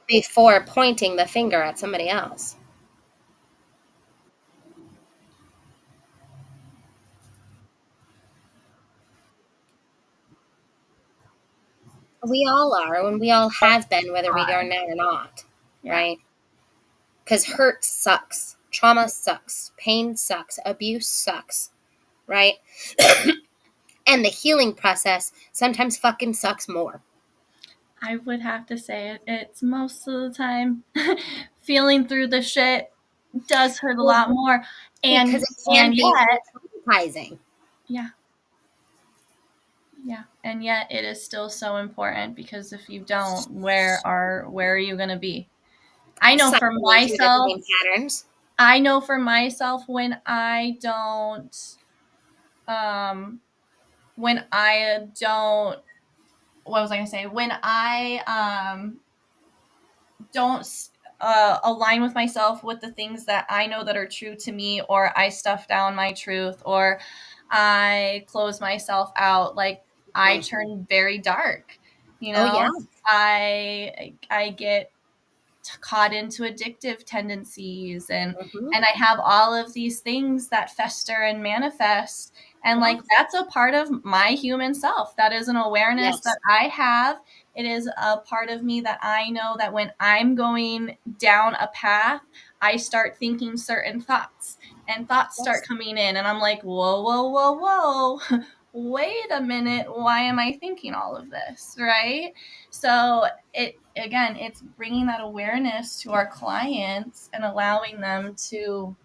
before pointing the finger at somebody else. We all are, and we all have been, whether we are now or not, Yeah. right? Because hurt sucks, trauma sucks, pain sucks, abuse sucks, right? And the healing process sometimes fucking sucks more. I would have to say it's most of the time feeling through the shit does hurt a lot more. Because And it can be yet, traumatizing. yeah. Yeah. And yet it is still so important because if you don't, where are you going to be? I know for Cycling through the myself, same patterns. when I don't when I don't what was I going to say? When I don't align with myself with the things that I know that are true to me, or I stuff down my truth, or I close myself out, like I turn very dark. Oh, yeah. I get caught into addictive tendencies, Mm-hmm. and I have all of these things that fester and manifest, and Yeah. like that's a part of my human self. That is an awareness Yes. that I have. It is a part of me that I know that when I'm going down a path, I start thinking certain thoughts, and thoughts start Yes. coming in, and I'm like, whoa, whoa, whoa, whoa. Wait a minute, why am I thinking all of this, right? So it's bringing that awareness to our clients and allowing them to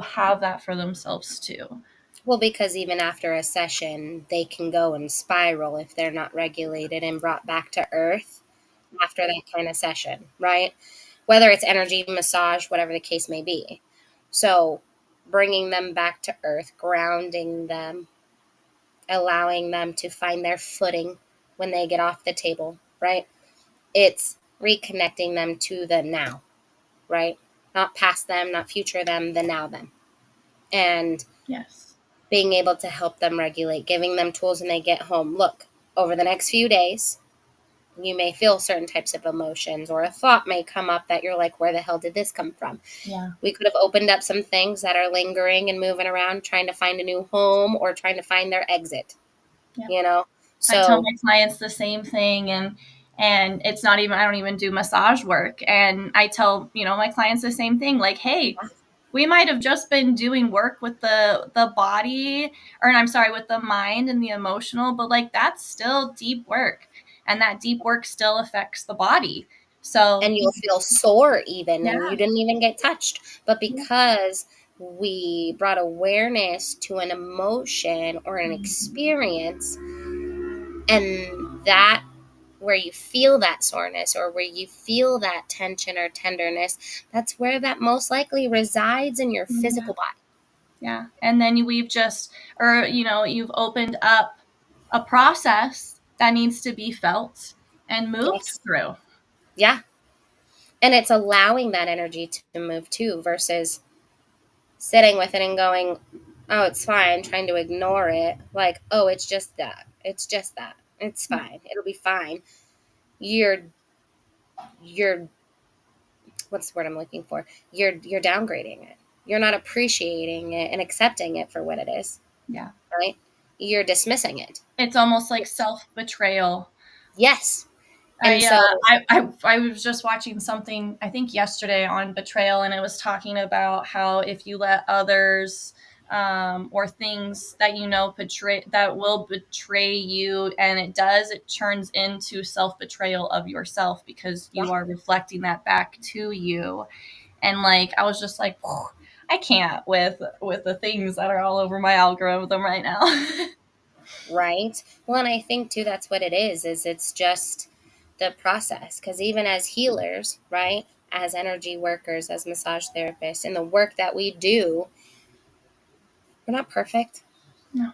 have that for themselves too. Well, because even after a session, they can go and spiral if they're not regulated and brought back to earth after that kind of session, right? Whether it's energy, massage, whatever the case may be. So, bringing them back to earth, grounding them, allowing them to find their footing when they get off the table, right? It's reconnecting them to the now, right? Not past them, not future them, the now them. And Yes. being able to help them regulate, giving them tools when they get home. Look, over the next few days, you may feel certain types of emotions, or a thought may come up that you're like, where the hell did this come from? Yeah. We could have opened up some things that are lingering and moving around, trying to find a new home or trying to find their exit, Yeah. I tell So, my clients the same thing, and it's not even, I don't even do massage work, and I tell, my clients the same thing, like, hey, we might have just been doing work with the body, or I'm sorry, with the mind and the emotional, but like that's still deep work, and that deep work still affects the body. So and you'll feel sore even, yeah, and you didn't even get touched. But yeah, because We brought awareness to an emotion or an experience, and that where you feel that soreness or where you feel that tension or tenderness, that's where that most likely resides in your physical body. Yeah. And then we've just, or, you've opened up a process that needs to be felt and moved Yes. through. Yeah. And it's allowing that energy to move too, versus sitting with it and going, oh, it's fine, trying to ignore it. Like, oh, it's just that. It's just that. It's fine. It'll be fine. You're what's the word I'm looking for? You're downgrading it. You're not appreciating it and accepting it for what it is. Yeah. Right? You're dismissing it. It's almost like self-betrayal. Yes. And so I was just watching something, I think yesterday, on betrayal, and it was talking about how if you let others or things that that will betray you, and it turns into self-betrayal of yourself, because you are reflecting that back to you. And like, I was just like, I can't with the things that are all over my algorithm right now. right. Well, and I think too that's what it is it's just the process, because even as healers, right, as energy workers, as massage therapists, in the work that we do, we're not perfect. No,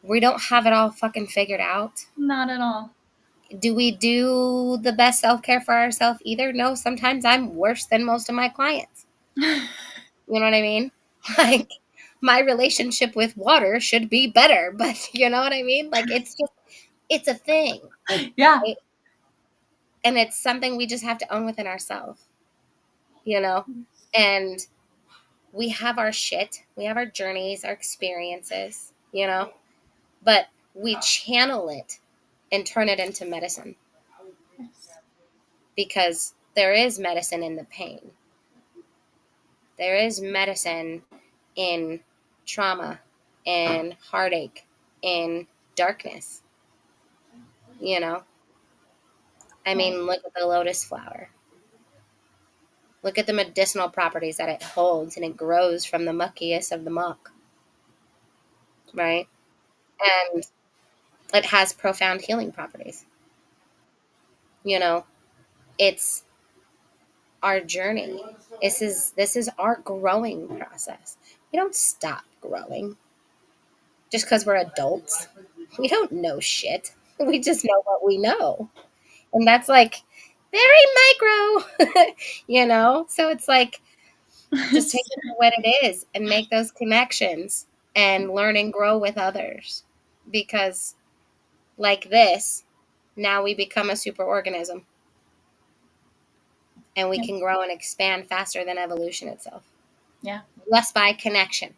We don't have it all fucking figured out. not at all. Do we do the best self-care for ourselves either? No, sometimes I'm worse than most of my clients. You know what I mean? Like, my relationship with water should be better, but you know what I mean? Like, it's a thing. Yeah. Right? And it's something we just have to own within ourselves, you know? And we have our shit, we have our journeys, our experiences, but we channel it and turn it into medicine, because there is medicine in the pain. There is medicine in trauma, in heartache, in darkness, you know? I mean, look at the lotus flower. Look at the medicinal properties that it holds, and it grows from the muckiest of the muck, right? And it has profound healing properties. It's our journey. This is our growing process. We don't stop growing just because we're adults. We don't know shit. We just know what we know. And that's like very micro. So it's like, just take it for what it is and make those connections and learn and grow with others. Because like this, now we become a superorganism, and we can grow and expand faster than evolution itself. Yeah. Just by connection.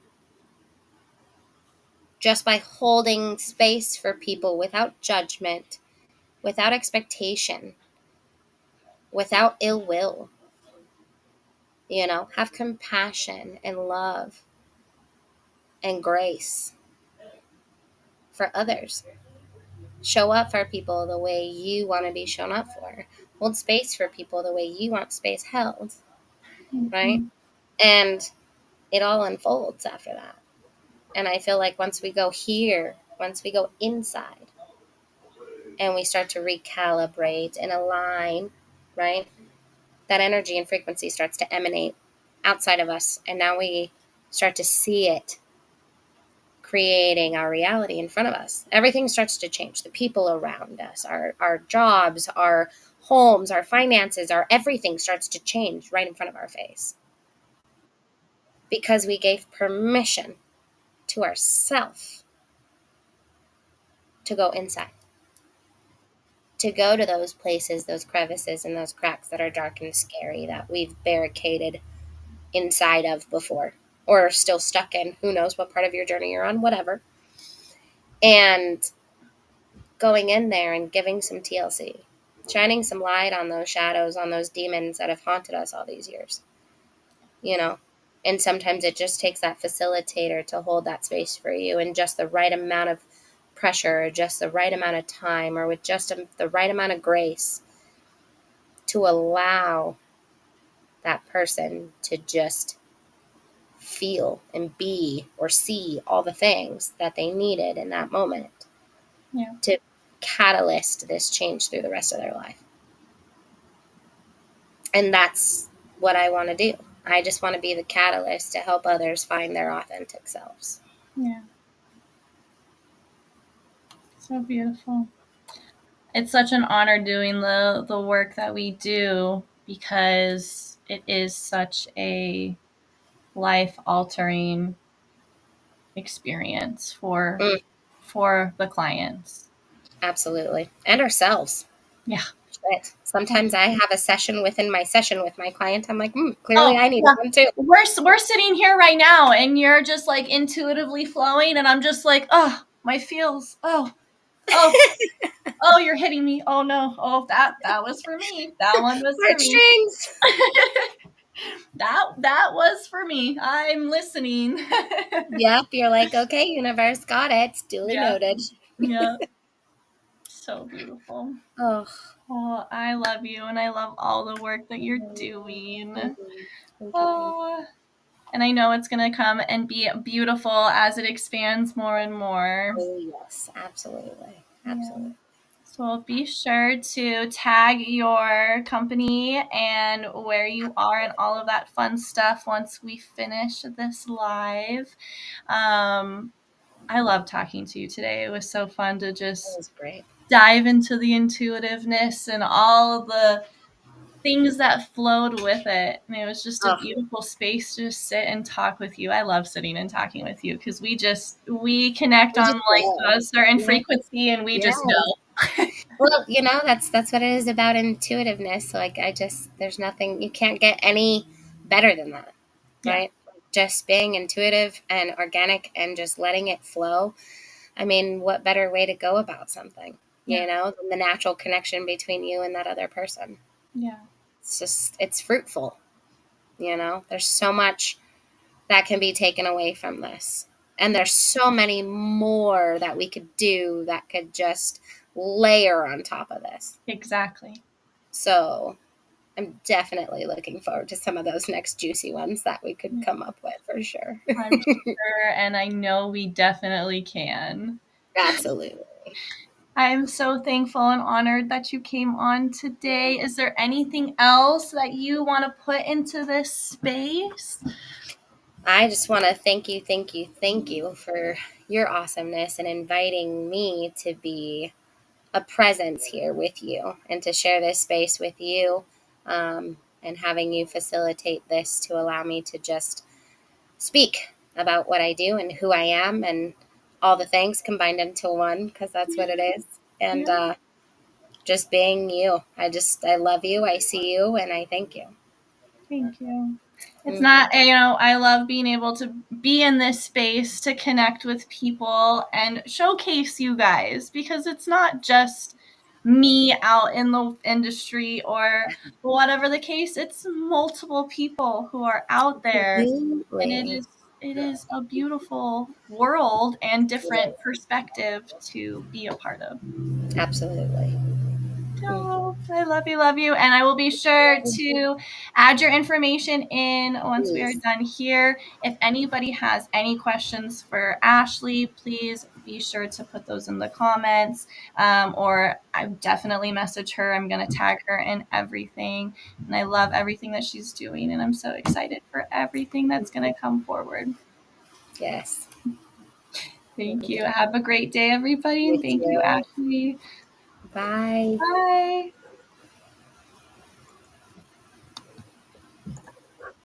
Just by holding space for people without judgment, without expectation, without ill will. Have compassion and love and grace for others. Show up for people the way you want to be shown up for. Hold space for people the way you want space held, right? And it all unfolds after that. And I feel like once we go inside, and we start to recalibrate and align, right, that energy and frequency starts to emanate outside of us. And now we start to see it creating our reality in front of us. Everything starts to change. The people around us, our jobs, our homes, our finances, our everything starts to change right in front of our face. Because we gave permission to ourselves to go inside. To go to those places, those crevices, and those cracks that are dark and scary, that we've barricaded inside of before, or are still stuck in. Who knows what part of your journey you're on, whatever. And going in there and giving some TLC, shining some light on those shadows, on those demons that have haunted us all these years. And sometimes it just takes that facilitator to hold that space for you, and just the right amount of pressure, or just the right amount of time, or with just the right amount of grace to allow that person to just feel and be or see all the things that they needed in that moment to catalyst this change through the rest of their life. And that's what I want to do. I just want to be the catalyst to help others find their authentic selves. Yeah. So beautiful. It's such an honor doing the work that we do because it is such a life-altering experience for the clients. Absolutely. And ourselves. Yeah. Shit. Sometimes I have a session within my session with my client. I'm like, clearly Oh, I need yeah. one too. We're sitting here right now and you're just like intuitively flowing and I'm just like, oh, my feels. Oh, you're hitting me. Oh no. Oh, that was for me. That one was for me. Heartstrings. that was for me. I'm listening. Yep. You're like, okay, universe, got it. It's duly noted. Yeah. So beautiful. Oh. Oh, I love you and I love all the work that you're doing. Thank you. Oh, and I know it's going to come and be beautiful as it expands more and more. Oh, yes. Absolutely. Absolutely. Yeah. So be sure to tag your company and where you are and all of that fun stuff once we finish this live. I love talking to you today. It was so fun to just dive into the intuitiveness and all of the things that flowed with it. And it was just a beautiful space to just sit and talk with you. I love sitting and talking with you because we connect on like a certain frequency and we just know. Well, that's what it is about intuitiveness. Like there's nothing, you can't get any better than that, right? Just being intuitive and organic and just letting it flow. I mean, what better way to go about something, than the natural connection between you and that other person. Yeah. It's fruitful. There's so much that can be taken away from this. And there's so many more that we could do that could just layer on top of this. Exactly. So I'm definitely looking forward to some of those next juicy ones that we could come up with for sure. I'm sure, and I know we definitely can. Absolutely. I'm so thankful and honored that you came on today. Is there anything else that you want to put into this space? I just want to thank you for your awesomeness and inviting me to be a presence here with you and to share this space with you, and having you facilitate this to allow me to just speak about what I do and who I am and all the things combined into one, because that's what it is. And just being you. I love you. I see you, and I thank you. Thank you. It's not, I love being able to be in this space to connect with people and showcase you guys, because it's not just me out in the industry or whatever the case. It's multiple people who are out there. Absolutely. And it is a beautiful world and different perspective to be a part of. Absolutely. Oh, I love you. And I will be sure to add your information in once we are done here. If anybody has any questions for Ashlee, please be sure to put those in the comments, or I definitely message her. I'm going to tag her in everything. And I love everything that she's doing. And I'm so excited for everything that's going to come forward. Yes. Thank you. Have a great day, everybody. And thank you, Ashlee. Bye. Bye.